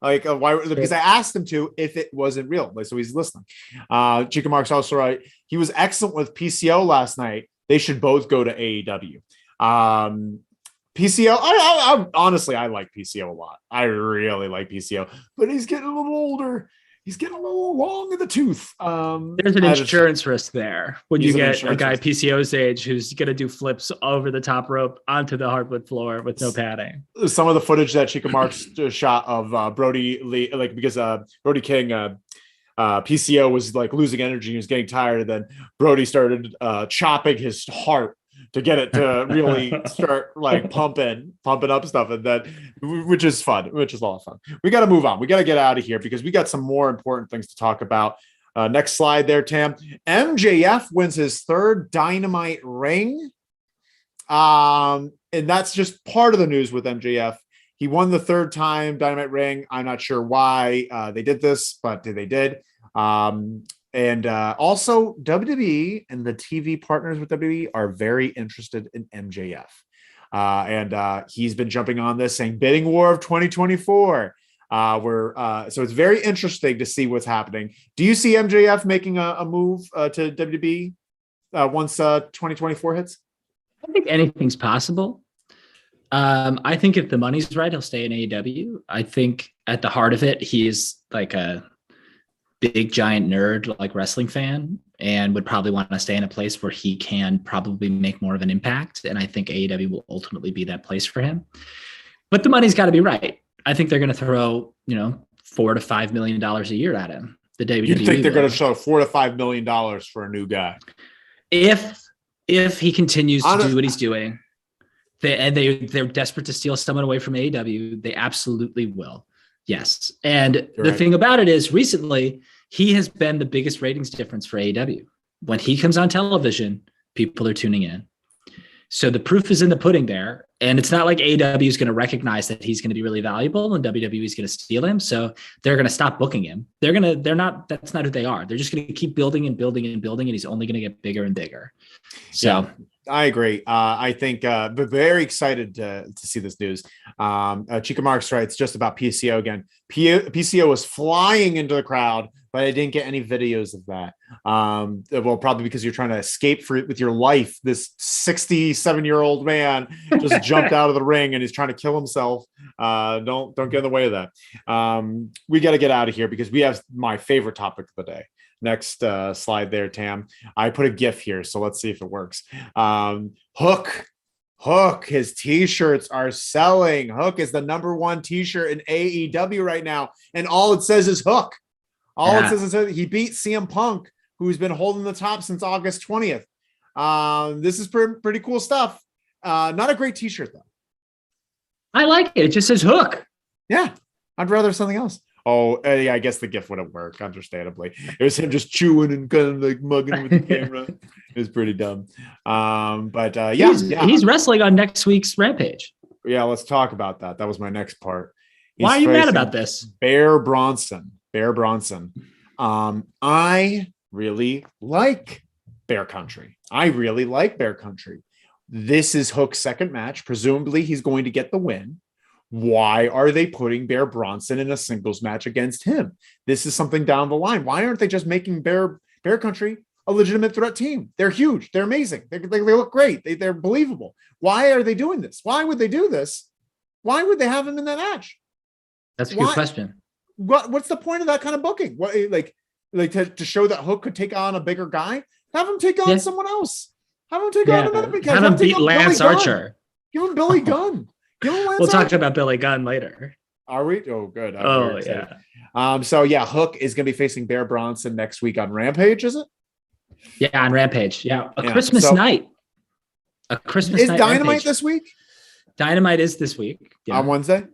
Like, why? Because I asked him to if it wasn't real. So he's listening. Chica Marks also right. He was excellent with PCO last night. They should both go to AEW. PCO. I honestly, I like PCO a lot. I really like PCO, but he's getting a little older. He's getting a little long in the tooth. There's an insurance risk there when you get a guy PCO's age who's going to do flips over the top rope onto the hardwood floor with no padding. Some of the footage that Chica Marks shot of Brody Lee, like because Brody King, PCO was like losing energy, he was getting tired, and then Brody started chopping his heart to get it to really start like pumping up stuff, and that, which is fun, which is a lot of fun. We got to move on. We got to get out of here because we got some more important things to talk about. Next slide there, Tam. MJF wins his third Dynamite ring. And that's just part of the news with MJF. He won the third time Dynamite ring. I'm not sure why they did this, but they did. And also WWE and the TV partners with WWE are very interested in MJF. And he's been jumping on this saying bidding war of 2024. So it's very interesting to see what's happening. Do you see MJF making a move to WWE once 2024 hits? I think anything's possible. I think if the money's right, he'll stay in AEW. I think at the heart of it, he is like a big giant nerd, like wrestling fan, and would probably want to stay in a place where he can probably make more of an impact. And I think AEW will ultimately be that place for him. But the money's got to be right. I think they're going to throw, $4 to $5 million a year at him. The WWE. You think they're going to throw $4 to $5 million for a new guy? If he continues to do what he's doing, they're desperate to steal someone away from AEW, they absolutely will. Yes. And the thing about it is recently he has been the biggest ratings difference for AEW. When he comes on television, people are tuning in. So the proof is in the pudding there. And it's not like AEW is going to recognize that he's going to be really valuable and WWE is going to steal him. So they're going to stop booking him. That's not who they are. They're just going to keep building and building and building. And he's only going to get bigger and bigger. So yeah. I agree. I think, but very excited to see this news. Chica Marks writes just about PCO again. PCO was flying into the crowd but I didn't get any videos of that. Well, probably because you're trying to escape with your life. This 67-year-old man just jumped out of the ring and he's trying to kill himself. Don't get in the way of that. We got to get out of here because we have my favorite topic of the day. Next slide there, Tam. I put a GIF here, so let's see if it works. Hook, his t-shirts are selling. Hook is the #1 t-shirt in AEW right now, and all it says is Hook. It says is he beat CM Punk, who's been holding the top since August 20th. This is pretty cool stuff. Not a great t-shirt though. I like it. It just says Hook. Yeah, I'd rather something else. Oh, yeah, I guess the GIF wouldn't work, understandably. It was him just chewing and kind of like mugging with the camera. It was pretty dumb. He's wrestling on next week's Rampage. Yeah, let's talk about that. That was my next part. Why are you mad about this? Bear Bronson. I really like Bear Country. This is Hook's second match. Presumably, he's going to get the win. Why are they putting Bear Bronson in a singles match against him? This is something down the line. Why aren't they just making Bear Country a legitimate threat team? They're huge. They're amazing. They look great. They're believable. Why are they doing this? Why would they do this? Why would they have him in that match? That's a good question. What's the point of that kind of booking? What, like to show that Hook could take on a bigger guy? Have him take on someone else. Have him take on another big guy. Have him beat Lance Archer. Give him Billy Gunn. We'll talk about Billy Gunn later. Are we? Oh, good. Yeah. Hook is going to be facing Bear Bronson next week on Rampage, is it? Yeah, on Rampage. Yeah, Christmas night. A Christmas night. Is Dynamite Rampage. this week? Dynamite is this week. Yeah. On Wednesday?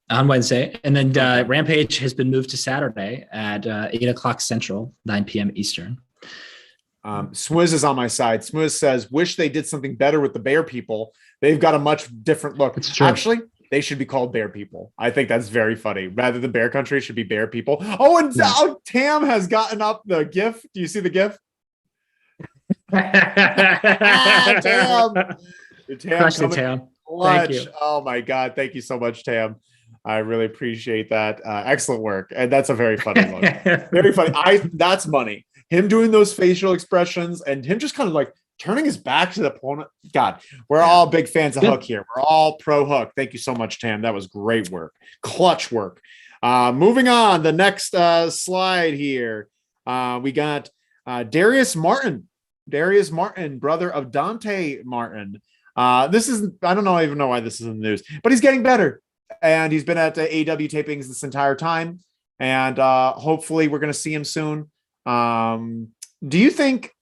On Wednesday. And then Rampage has been moved to Saturday at 8 o'clock Central, 9 p.m. Eastern. Swizz is on my side. Swizz says, wish they did something better with the Bear people. They've got a much different look. It's true. Actually, they should be called Bear People. I think that's very funny. Rather than Bear Country, it should be Bear People. Oh, and Tam has gotten up the GIF. Do you see the GIF? Tam. Crushed it, Tam. Thank you. Oh my God. Thank you so much, Tam. I really appreciate that. Excellent work. And that's a very funny look. Very funny. That's money. Him doing those facial expressions and him just kind of like turning his back to the opponent. God, we're all big fans of Hook here. We're all pro Hook. Thank you so much, Tam. That was great work. Clutch work. Moving on, the next slide here. We got Darius Martin. Darius Martin, brother of Dante Martin. This is, I don't know, even know why this is in the news, but he's getting better. And he's been at the AEW tapings this entire time. And hopefully we're going to see him soon. Do you think,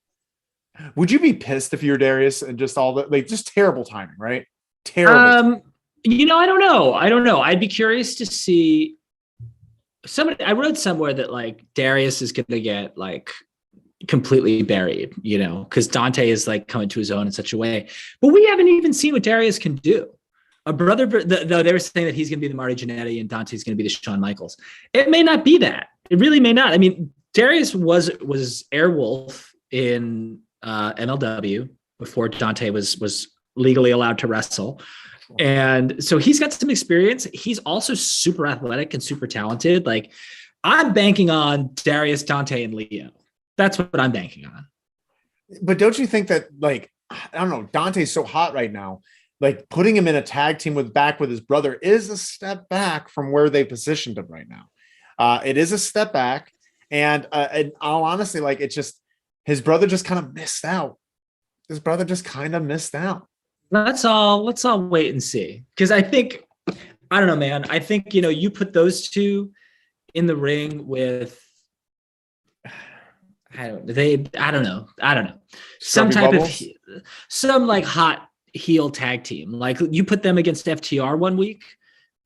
would you be pissed if you're Darius and just all the, like, just terrible timing, right? Terrible. I don't know. I'd be curious to see I read somewhere that like Darius is going to get like completely buried, because Dante is like coming to his own in such a way, but we haven't even seen what Darius can do. A brother, though they were saying that he's going to be the Marty Jannetty and Dante's going to be the Shawn Michaels. It may not be that. It really may not. I mean, Darius was Airwolf in MLW before Dante was legally allowed to wrestle. And so he's got some experience. He's also super athletic and super talented. Like, I'm banking on Darius, Dante, and Leo. That's what I'm banking on. But don't you think that, like, I don't know, Dante's so hot right now, like putting him in a tag team with his brother is a step back from where they positioned him right now. It is a step back. And all honestly, like, it's just, his brother just kind of missed out. Let's all wait and see. Because I don't know, man. I think, you put those two in the ring with, I don't know. Some type of, some like hot heel tag team. Like, you put them against FTR one week,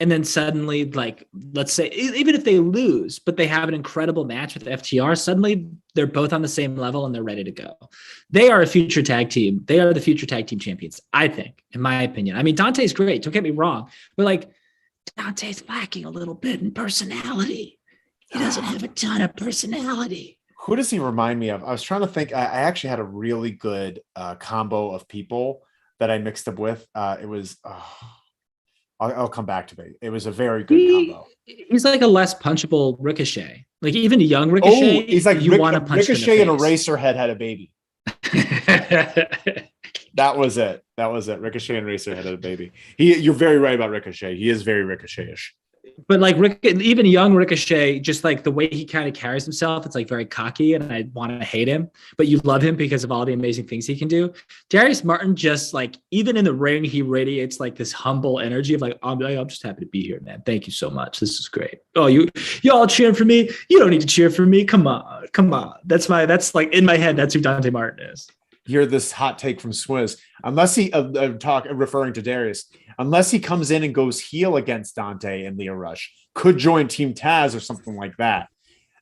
and then suddenly, like, let's say, even if they lose, but they have an incredible match with FTR, suddenly they're both on the same level and they're ready to go. They are a future tag team. They are the future tag team champions, I think, in my opinion. I mean, Dante's great. Don't get me wrong. But, like, Dante's lacking a little bit in personality. He doesn't have a ton of personality. Who does he remind me of? I was trying to think. I actually had a really good combo of people that I mixed up with. It was... I'll come back to it. It was a very good combo. He's like a less punchable Ricochet. Like even a young Ricochet, he's like you want to punch Ricochet him and in the face. Eraserhead had a baby. That was it. Ricochet and Eraserhead had a baby. You're very right about Ricochet. He is very Ricochet-ish. But like even young Ricochet, just like the way he kind of carries himself, it's like very cocky, and I want to hate him, but you love him because of all the amazing things he can do. Darius Martin, just like even in the ring, he radiates like this humble energy of like, I'm just happy to be here, man. Thank you so much. This is great. Oh, you all cheering for me? You don't need to cheer for me. Come on. That's like in my head. That's who Dante Martin is. Hear this hot take from Swizz. Unless he referring to Darius, unless he comes in and goes heel against Dante and Leo Rush, could join Team Taz or something like that.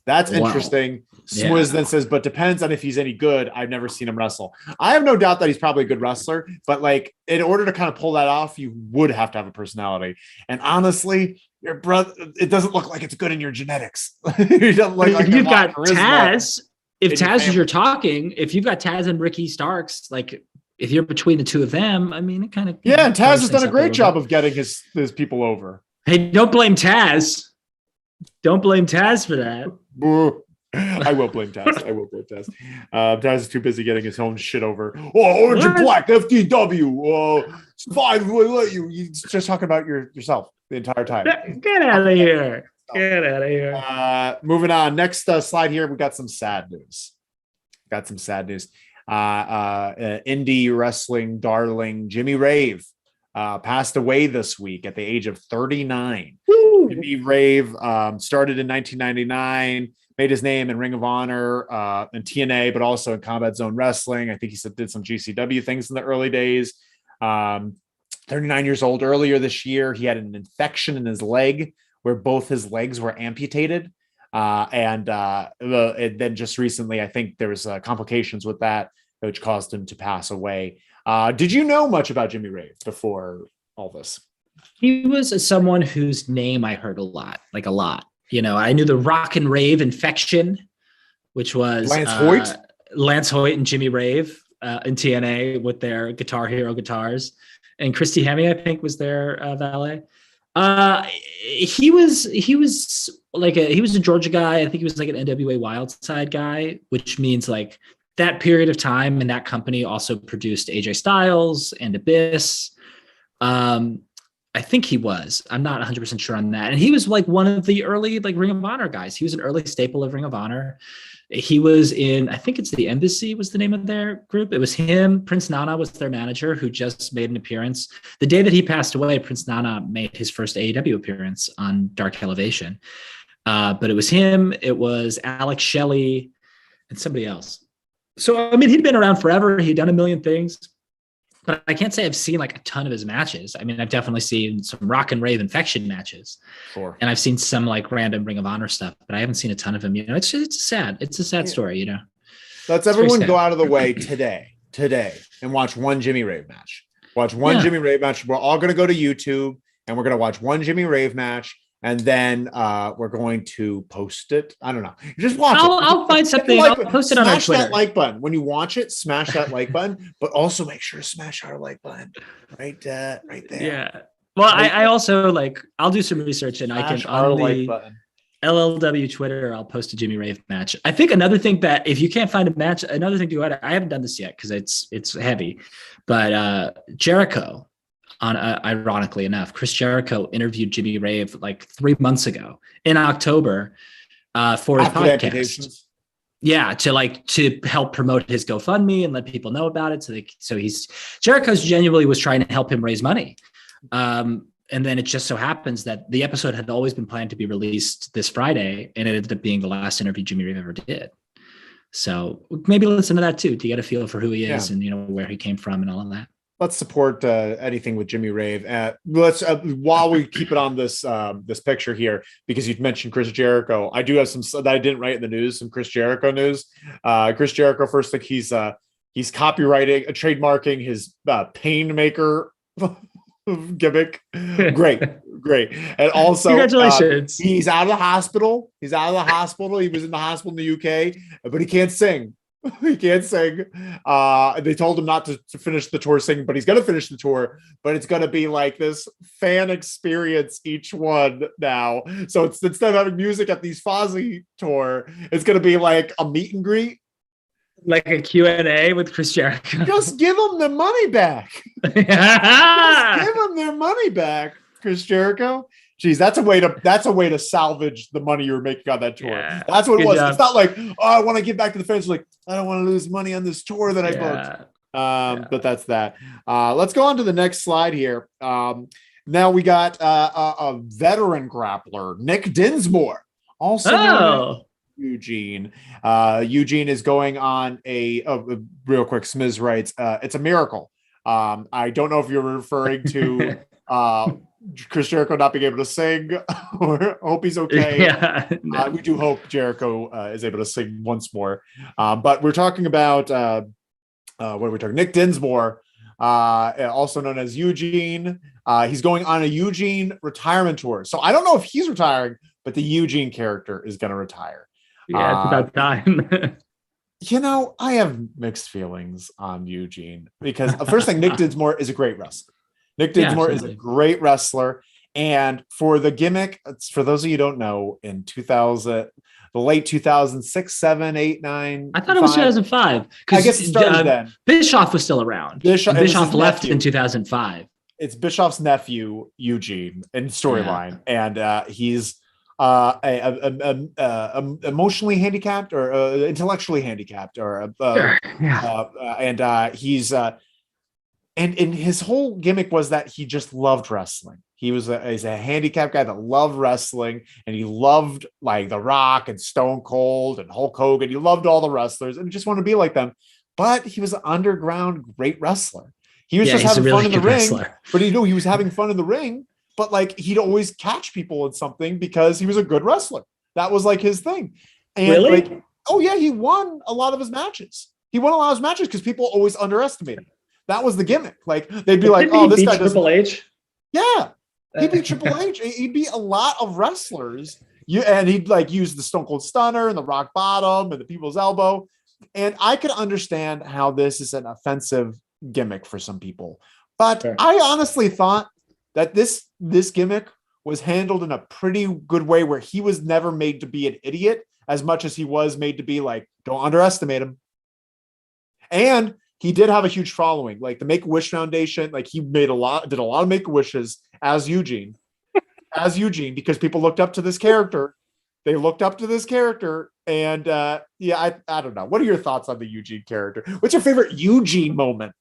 That's interesting. Swizz then says, but depends on if he's any good. I've never seen him wrestle. I have no doubt that he's probably a good wrestler, but like in order to kind of pull that off, you would have to have a personality. And honestly, your brother, it doesn't look like it's good in your genetics. It doesn't look like you've got Taz. If Taz is you're talking, if you've got Taz and Ricky Starks, like if you're between the two of them, I mean, it kind of and Taz has done a great job of getting his people over. Hey, don't blame Taz. Don't blame Taz for that. I will blame Taz. Taz is too busy getting his own shit over. Oh, Orange and Black, FTW. Oh, it's fine. We'll let you. You're just talking about yourself the entire time. Get out of here. Moving on. Next slide here. We got some sad news. Indie wrestling darling Jimmy Rave passed away this week at the age of 39. Woo! Jimmy Rave started in 1999, made his name in Ring of Honor and TNA, but also in Combat Zone Wrestling. I think he did some GCW things in the early days. 39 years old. Earlier this year, he had an infection in his leg where both his legs were amputated. And then just recently, I think there was complications with that, which caused him to pass away. Did you know much about Jimmy Rave before all this? He was someone whose name I heard a lot. You know, I knew the Rock and Rave Infection, which was Lance Hoyt and Jimmy Rave in TNA with their Guitar Hero guitars. And Christy Hemme, I think, was their valet. He was a Georgia guy. I think he was like an NWA Wildside guy, which means like that period of time and that company also produced AJ Styles and Abyss. I think he was. I'm not 100% sure on that. And he was like one of the early like Ring of Honor guys. He was an early staple of Ring of Honor. He was in, I think it's the Embassy was the name of their group. It was him. Prince Nana was their manager who just made an appearance. The day that he passed away, Prince Nana made his first AEW appearance on Dark Elevation. But it was him. It was Alex Shelley and somebody else. So, I mean, he'd been around forever. He'd done a million things. But I can't say I've seen like a ton of his matches. I mean, I've definitely seen some Rock and Rave Infection matches. Sure. And I've seen some like random Ring of Honor stuff, but I haven't seen a ton of them. You know, it's a sad story, you know. Let's everyone go out of the way today, and watch one Jimmy Rave match. Jimmy Rave match. We're all going to go to YouTube and we're going to watch one Jimmy Rave match. And then we're going to post it. I don't know. Just watch it. I'll find something. I'll post it on our Twitter. Smash that like button. When you watch it, smash that like button, but also make sure to smash our like button right there. Yeah. Well, I also like, I'll do some research and I can on the like button. LLW Twitter, I'll post a Jimmy Rave match. I think another thing that if you can't find a match, another thing to add, I haven't done this yet because it's heavy, but Jericho. Ironically enough, Chris Jericho interviewed Jimmy Rave like 3 months ago in October for his podcast. Yeah, to help promote his GoFundMe and let people know about it. So Jericho's genuinely was trying to help him raise money. And then it just so happens that the episode had always been planned to be released this Friday, and it ended up being the last interview Jimmy Rave ever did. So maybe listen to that too to get a feel for who he is and, you know, where he came from and all of that. Let's support anything with Jimmy Rave. Let's while we keep it on this this picture here, because you've mentioned Chris Jericho. I do have some that I didn't write in the news, some Chris Jericho news. Chris Jericho, first thing he's copywriting, trademarking his Painmaker gimmick. Great. And also, congratulations. He's out of the hospital. He was in the hospital in the UK, but he can't sing. He can't sing. They told him not to finish the tour singing, but he's going to finish the tour. But it's going to be like this fan experience each one now. So it's instead of having music at these Fozzy tour, it's going to be like a meet and greet. Like a Q&A with Chris Jericho. Just give them the money back. Yeah. Just give them their money back, Chris Jericho. Jeez, that's a way to salvage the money you were making on that tour. Yeah. That's what it Good was. job. It's not like, oh, I want to give back to the fans. Like, I don't want to lose money on this tour that I booked. But that's that. Let's go on to the next slide here. Now we got a veteran grappler, Nick Dinsmore, also known as Eugene. Eugene is going on a real quick. Smiz writes, it's a miracle. I don't know if you're referring to Chris Jericho not being able to sing, or hope he's okay. Yeah. We do hope Jericho is able to sing once more. But we're talking about what are we talking? Nick Dinsmore, also known as Eugene. He's going on a Eugene retirement tour. So I don't know if he's retiring, but the Eugene character is going to retire. Yeah, it's about time. I have mixed feelings on Eugene because the first thing, Nick Dinsmore is a great wrestler. Nick Dinsmore is a great wrestler. And for the gimmick, for those of you who don't know, in the late 2006, 7, 8, 9. I thought it was 2005. I guess it started then. Bischoff was still around. Bischoff left in 2005. It's Bischoff's nephew, Eugene, in storyline. Yeah. And he's emotionally handicapped or intellectually handicapped, or sure. Yeah. And he's and his whole gimmick was that he just loved wrestling. He's a handicapped guy that loved wrestling, and he loved like The Rock and Stone Cold and Hulk Hogan. He loved all the wrestlers and just wanted to be like them. But he was an underground great wrestler. He was just having fun in the ring, but he was having fun in the ring. But like he'd always catch people in something because he was a good wrestler. That was like his thing. And really? Like, oh yeah, he won a lot of his matches. He won a lot of his matches because people always underestimated him. That was the gimmick. Like they'd be like, "Oh, this guy doesn't." Triple H. Yeah, he'd beat Triple H. He'd beat a lot of wrestlers. And he'd like use the Stone Cold Stunner and the Rock Bottom and the People's Elbow. And I could understand how this is an offensive gimmick for some people, but sure. I honestly thought that this gimmick was handled in a pretty good way, where he was never made to be an idiot as much as he was made to be like, don't underestimate him. And he did have a huge following, like the Make-A-Wish Foundation. Like he did a lot of Make-A-Wishes as Eugene, because people looked up to this character. They looked up to this character. And I don't know. What are your thoughts on the Eugene character? What's your favorite Eugene moment?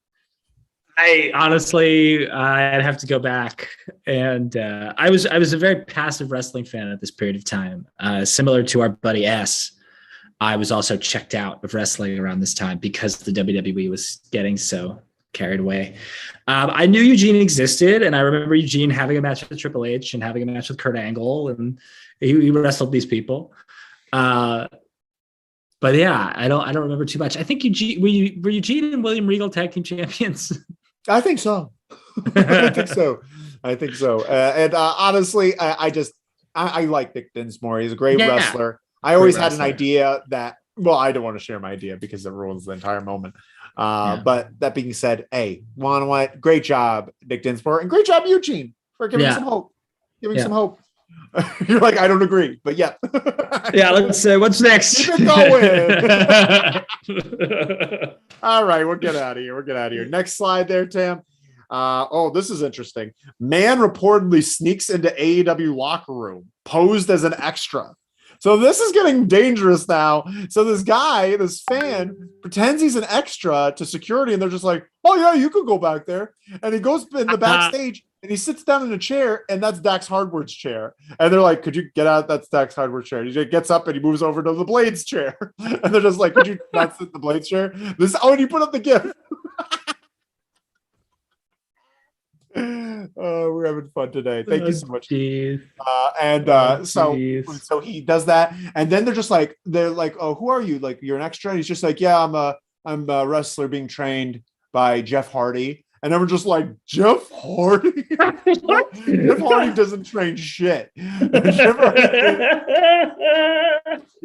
I honestly, I'd have to go back, and I was a very passive wrestling fan at this period of time. Similar to our buddy S, I was also checked out of wrestling around this time because the WWE was getting so carried away. I knew Eugene existed, and I remember Eugene having a match with Triple H and having a match with Kurt Angle, and he wrestled these people. But yeah, I don't remember too much. I think Eugene were Eugene and William Regal tag team champions. I think so. I think so. And honestly, I like Nick Dinsmore. He's a great wrestler. I always had an idea that, well, I don't want to share my idea because it ruins the entire moment. But that being said, hey, what? Great job, Nick Dinsmore, and great job, Eugene, for giving some hope. Some hope. You're like, I don't agree, but yeah. Yeah, let's say what's next? Keep it going. All right, we'll get out of here. Next slide there, Tam. This is interesting. Man reportedly sneaks into AEW locker room, posed as an extra. So this is getting dangerous now. So this fan pretends he's an extra to security, and they're just like, oh yeah, you could go back there. And he goes in the backstage and he sits down in a chair, and that's Dax Hardwood's chair. And they're like, could you get out? That's Dax Hardwood's chair. And he gets up and he moves over to the Blades chair. And they're just like, could you not sit in the Blades chair? And you put up the gift. We're having fun today. Thank you so much. So he does that, and then they're like, oh, who are you? Like, you're an extra? And he's just like, yeah, I'm a wrestler being trained by Jeff Hardy. And then we're just like, Jeff Hardy? Jeff Hardy doesn't train shit. Yeah,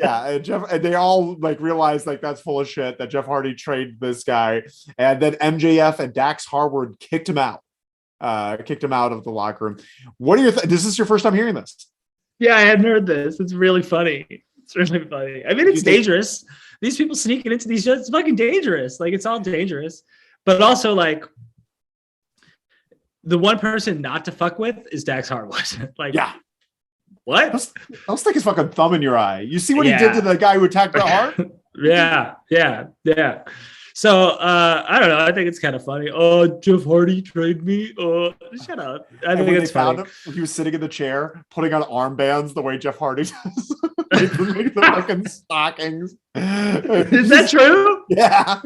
Yeah, and they all like realized like that's full of shit that Jeff Hardy traded this guy, and then MJF and Dax Harwood kicked him out of the locker room. What are your this is your first time hearing this? Yeah, I hadn't heard this. It's really funny. It's really funny. I mean, it's dangerous. These people sneaking into these shows, it's fucking dangerous. Like, it's all dangerous. But also, like, the one person not to fuck with is Dax Harwood. Like, yeah. What? I'll stick his fucking thumb in your eye. You see what he did to the guy who attacked Bret Hart? Yeah. So I don't know. I think it's kind of funny. Oh, Jeff Hardy trade me. Oh, shut up. I think it's funny. He was sitting in the chair, putting on armbands the way Jeff Hardy does. Make the fucking stockings. Is that true? Yeah.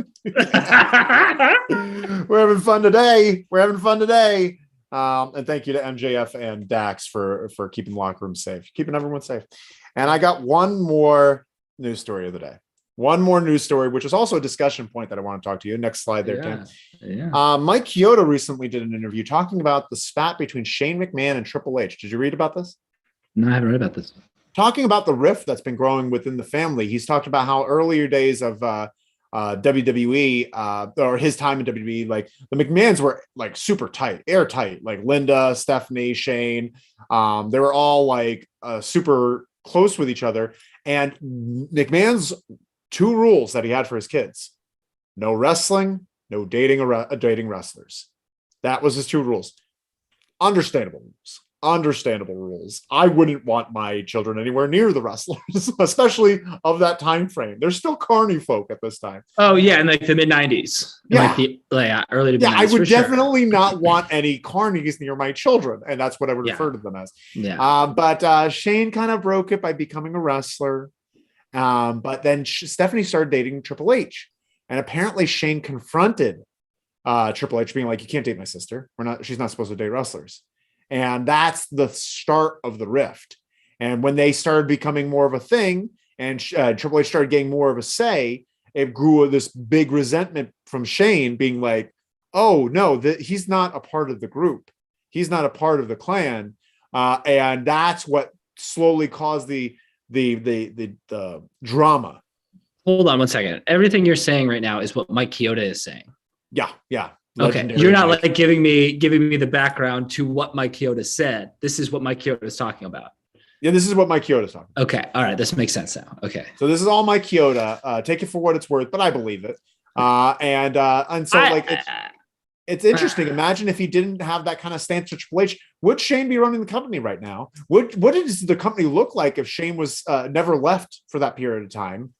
We're having fun today. And thank you to MJF and Dax for keeping the locker room safe, keeping everyone safe. And I got one more news story of the day. One more news story, which is also a discussion point that I want to talk to you. Next slide there, Tim. Yeah. Mike Chioda recently did an interview talking about the spat between Shane McMahon and Triple H. Did you read about this? No, I haven't read about this. Talking about the rift that's been growing within the family. He's talked about how earlier days of WWE or his time in WWE, like the McMahons were like super tight, airtight, like Linda, Stephanie, Shane. They were all like super close with each other. And McMahon's two rules that he had for his kids: no wrestling, no dating wrestlers. That was his two rules. Understandable rules. I wouldn't want my children anywhere near the wrestlers, especially of that time frame. They're still carny folk at this time. Oh yeah, in like the mid 90s. Early to mid 90s. I would definitely not want any carnies near my children, and that's what I would refer to them as. But Shane kind of broke it by becoming a wrestler. But then Stephanie started dating Triple H, and apparently Shane confronted Triple H, being like, "You can't date my sister. She's not supposed to date wrestlers." And that's the start of the rift. And when they started becoming more of a thing, and Triple H started getting more of a say, it grew this big resentment from Shane, being like, "Oh no, he's not a part of the group. He's not a part of the clan," and that's what slowly caused the drama. Hold on one second. Everything you're saying right now is what Mike Chioda is saying. Yeah. Okay. You're not like giving me the background to what Mike Chioda said. This is what Mike Chioda is talking about. Yeah, this is what Mike Chioda is talking about. Okay. All right. This makes sense now. Okay. So this is all Mike Chioda. Take it for what it's worth, but I believe it. And so it's interesting. Imagine if he didn't have that kind of stance to Triple H. Would Shane be running the company right now? What does the company look like if Shane was never left for that period of time?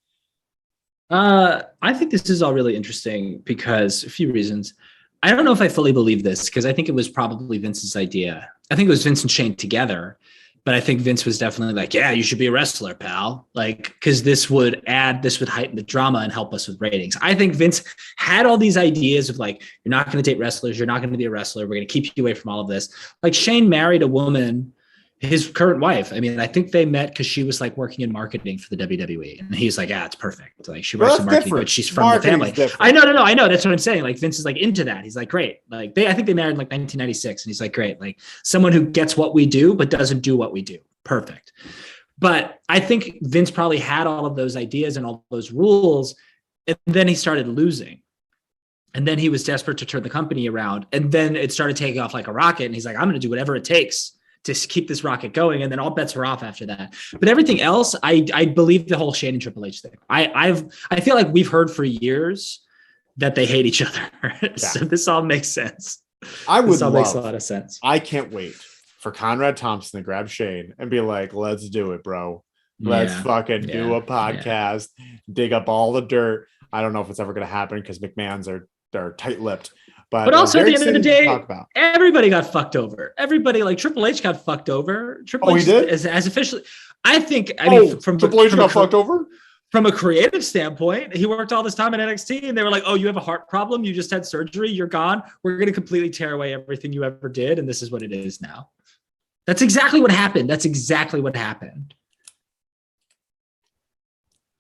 I think this is all really interesting because a few reasons. I don't know if I fully believe this because I think it was probably Vince's idea. I think it was Vince and Shane together, but I think Vince was definitely like, "Yeah, you should be a wrestler, pal." Like, because this would heighten the drama and help us with ratings. I think Vince had all these ideas of like, "You're not going to date wrestlers. You're not going to be a wrestler. We're going to keep you away from all of this." Like Shane married a woman, his current wife. I mean, I think they met because she was like working in marketing for the WWE, and he's like, "Yeah, it's perfect." Like she works in marketing, but she's from the family. I know. That's what I'm saying. Like Vince is like into that. He's like, "Great." Like I think they married in like 1996, and he's like, "Great." Like someone who gets what we do but doesn't do what we do. Perfect. But I think Vince probably had all of those ideas and all those rules, and then he started losing. And then he was desperate to turn the company around, and then it started taking off like a rocket. And he's like, "I'm going to do whatever it takes to keep this rocket going," and then all bets are off after that. But everything else, I believe the whole Shane and Triple H thing. I feel like we've heard for years that they hate each other. So this all makes sense. Makes a lot of sense. I can't wait for Conrad Thompson to grab Shane and be like, "Let's do it, bro. Let's fucking do a podcast, dig up all the dirt." I don't know if it's ever going to happen because McMahons are tight-lipped. But also at the end of the day, everybody got fucked over. Everybody, like Triple H got fucked over. Triple H did? As officially, I mean, from Triple H got fucked over? From a creative standpoint, he worked all this time in NXT and they were like, "Oh, you have a heart problem. You just had surgery. You're gone. We're going to completely tear away everything you ever did. And this is what it is now." That's exactly what happened.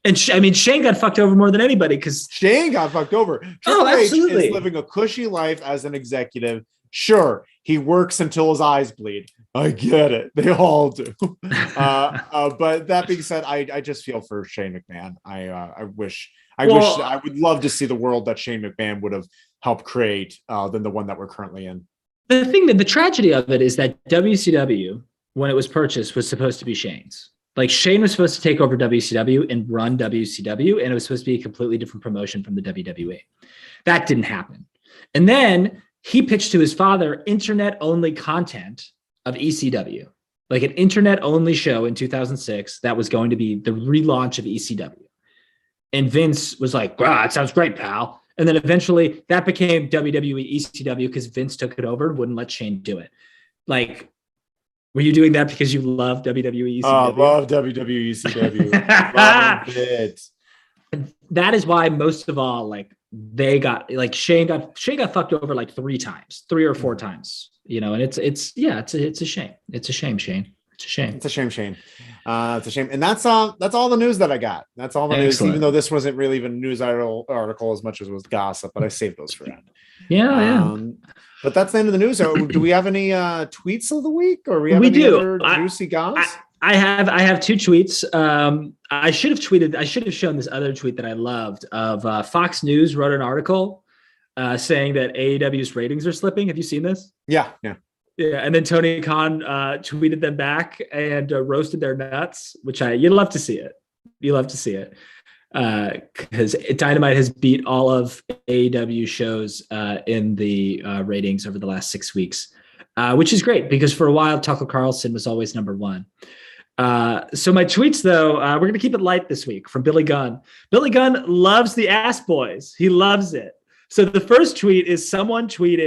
And Shane got fucked over more than anybody because Shane got fucked over. Triple H is living a cushy life as an executive. Sure, he works until his eyes bleed, I get it. They all do. But that being said, I just feel for Shane McMahon. I wish I would love to see the world that Shane McMahon would have helped create than the one that we're currently in. The tragedy of it is that WCW, when it was purchased, was supposed to be Shane's. Like Shane was supposed to take over WCW and run WCW, and it was supposed to be a completely different promotion from the WWE. That didn't happen. And then he pitched to his father internet-only content of ECW, like an internet-only show in 2006 that was going to be the relaunch of ECW. And Vince was like, wow, that sounds great, pal. And then eventually that became WWE ECW because Vince took it over and wouldn't let Shane do it. Like, were you doing that because you love WWE ECW? Oh, love WWE ECW. Love it. And that is why most of all, like they got like Shane got fucked over like 3 or 4 times. You know, and it's a shame. It's a shame, Shane. It's a shame. It's a shame, Shane. It's a shame. And that's all the news that I got. That's all the news, even though this wasn't really even a news article as much as it was gossip, but I saved those for end. Yeah. But that's the end of the news. Do we have any tweets of the week, or we do other juicy goss? I have 2 tweets. I should have shown this other tweet that I loved of Fox News wrote an article saying that AEW's ratings are slipping. Have you seen this? Yeah. And then Tony Khan tweeted them back and roasted their nuts, which you love to see it. You love to see it because Dynamite has beat all of AEW shows in the ratings over the last 6 weeks, which is great because for a while Tucker Carlson was always number 1. So my tweets, though, we're going to keep it light this week from Billy Gunn. Billy Gunn loves the Ass Boys. He loves it. So the first tweet is someone random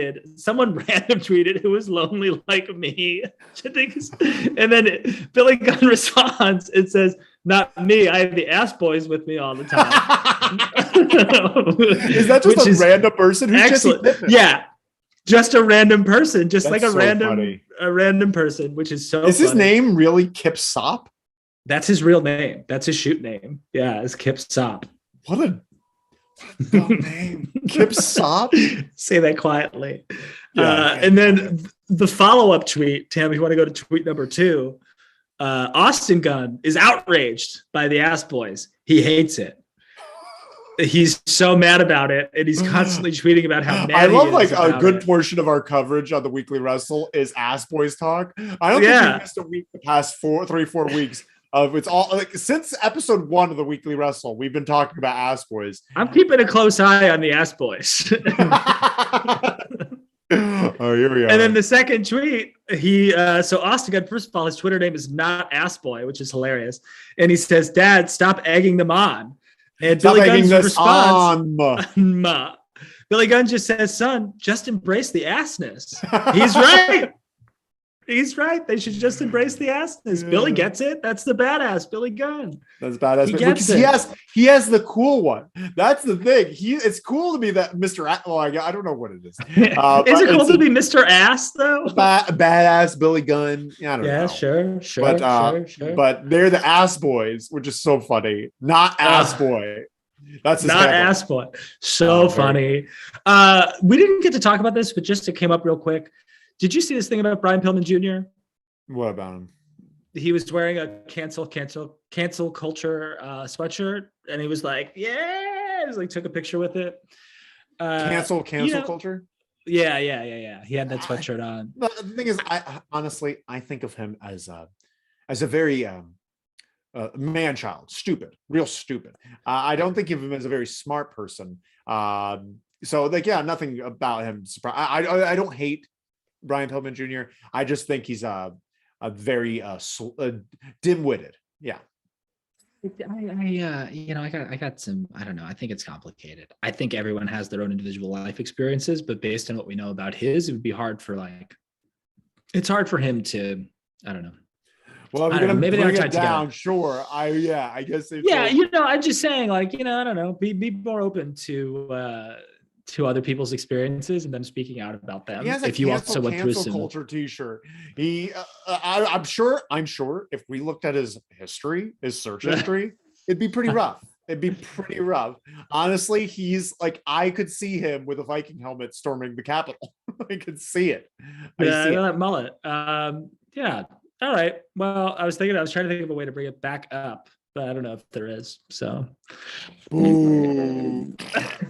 tweeted who was lonely like me. And then Billy Gunn responds and says, not me. I have the Ass Boys with me all the time. Is that just a random person? Who's excellent. Yeah. Just a random person, just that's like a random person, which is so. Is his name really Kip Sop? That's his real name. That's his shoot name. Yeah, it's Kip Sop. What a dumb name, Kip Sop. Say that quietly. Yeah, and then the follow-up tweet, Tam, if you want to go to tweet number 2, Austin Gunn is outraged by the Ass Boys. He hates it. He's so mad about it, and he's constantly tweeting about how mad I love he is like a good portion of our coverage on the Weekly Wrestle is Ass Boys talk. I don't think we missed a week the past 4 weeks of it's all like since episode 1 of the Weekly Wrestle, we've been talking about Ass Boys. I'm keeping a close eye on the Ass Boys. Oh, here we are. And then the second tweet, so Austin Gunn, first of all, his Twitter name is not Ass Boy, which is hilarious. And he says, Dad, stop egging them on. And Billy Gunn's response, Billy Gunn just says, son, just embrace the assness. He's right. He's right. They should just embrace the assness. Yeah. Billy gets it. That's the badass BillyGunn. That's badass. He has the cool one. That's the thing. It's cool to be that Mr. I don't know what it is. Is it cool to be Mr. Ass though? Badass Billy Gunn. I don't know. Yeah, sure. But they're the Ass Boys, which is so funny. Not Ass Boy. That's not Ass Boy. So funny. We didn't get to talk about this, but just it came up real quick. Did you see this thing about Brian Pillman Jr.? What about him? He was wearing a cancel culture sweatshirt, and he was like, "Yeah!" He was like, took a picture with it. Cancel culture. Yeah. He had that sweatshirt on. The thing is, I honestly think of him as a very man child, real stupid. I don't think of him as a very smart person. So like, yeah, nothing about him. I don't hate Brian Pillman Jr. I just think he's a very dim-witted. Yeah. I got some, I don't know. I think it's complicated. I think everyone has their own individual life experiences, but based on what we know about his, it would be hard for it's hard for him to, I don't know. Well, if you're going to bring it down, sure. I guess. I'm just saying I don't know, be more open to other people's experiences and them speaking out about them. If you also went through some culture T-shirt, I'm sure if we looked at his history, his search history, it'd be pretty rough. Honestly, he's like, I could see him with a Viking helmet storming the Capitol. I could see it. That mullet. Yeah. All right. Well, I was trying to think of a way to bring it back up, but I don't know if there is. So, Boom.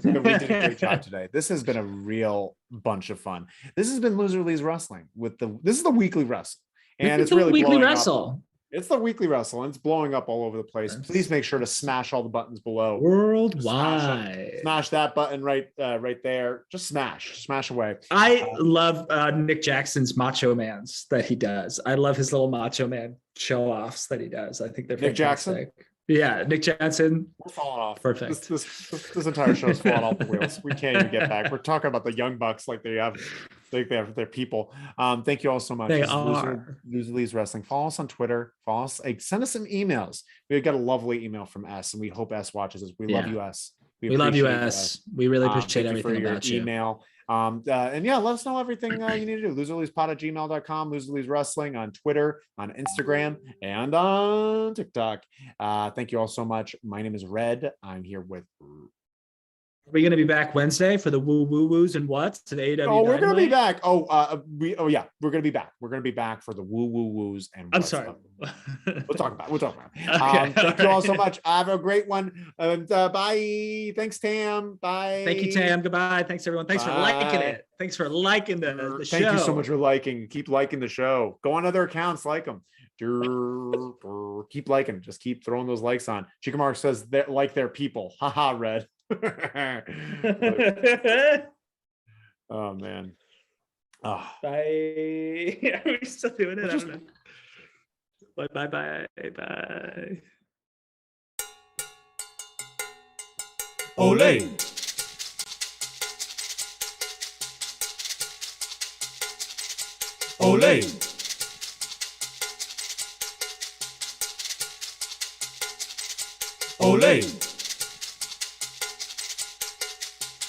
We did a great job today. This has been a real bunch of fun. This has been Loser Lee's Wrestling this is the weekly wrestle. And it's really weekly blowing wrestle. Up. It's the weekly wrestle, and it's blowing up all over the place. Please make sure to smash all the buttons below. Worldwide. Smash that button right there. Just smash away. I love Nick Jackson's Macho Mans that he does. I love his little Macho Man show offs that he does. I think they're Nick fantastic. Jackson. Yeah, Nick Jackson. We're falling off. Perfect. This entire show is falling off the wheels. We can't even get back. We're talking about the Young Bucks like they have their people. Thank you all so much. They are. Loser Lee's Wrestling. Follow us on Twitter. Send us some emails. We got a lovely email from S, and we hope S watches us. We love you, S. We love you, S. We really appreciate everything about you. Email. And yeah, let us know everything you need to do. loserleespod@gmail.com, Loser Lee's Wrestling on Twitter, on Instagram, and on TikTok. Thank you all so much. My name is Red. I'm here with. Are we going to be back Wednesday for the woo-woo-woos and what's to the AEW? Oh, we're going to be back. Yeah, we're going to be back. We're going to be back for the woo-woo-woos and I'm sorry. We'll talk about it. Okay, thank you all so much. Have a great one. And bye. Thanks, Tam. Bye. Thank you, Tam. Goodbye. Thanks, everyone. Thanks for liking it. Thanks for liking the show. Thank you so much for liking. Keep liking the show. Go on other accounts, like them. Keep liking. Just keep throwing those likes on. Chica Mark says they're like their people. Haha, Red. Oh man. Oh. Bye. Are we still doing it? I don't know. Bye. Ole. Ole. Ole.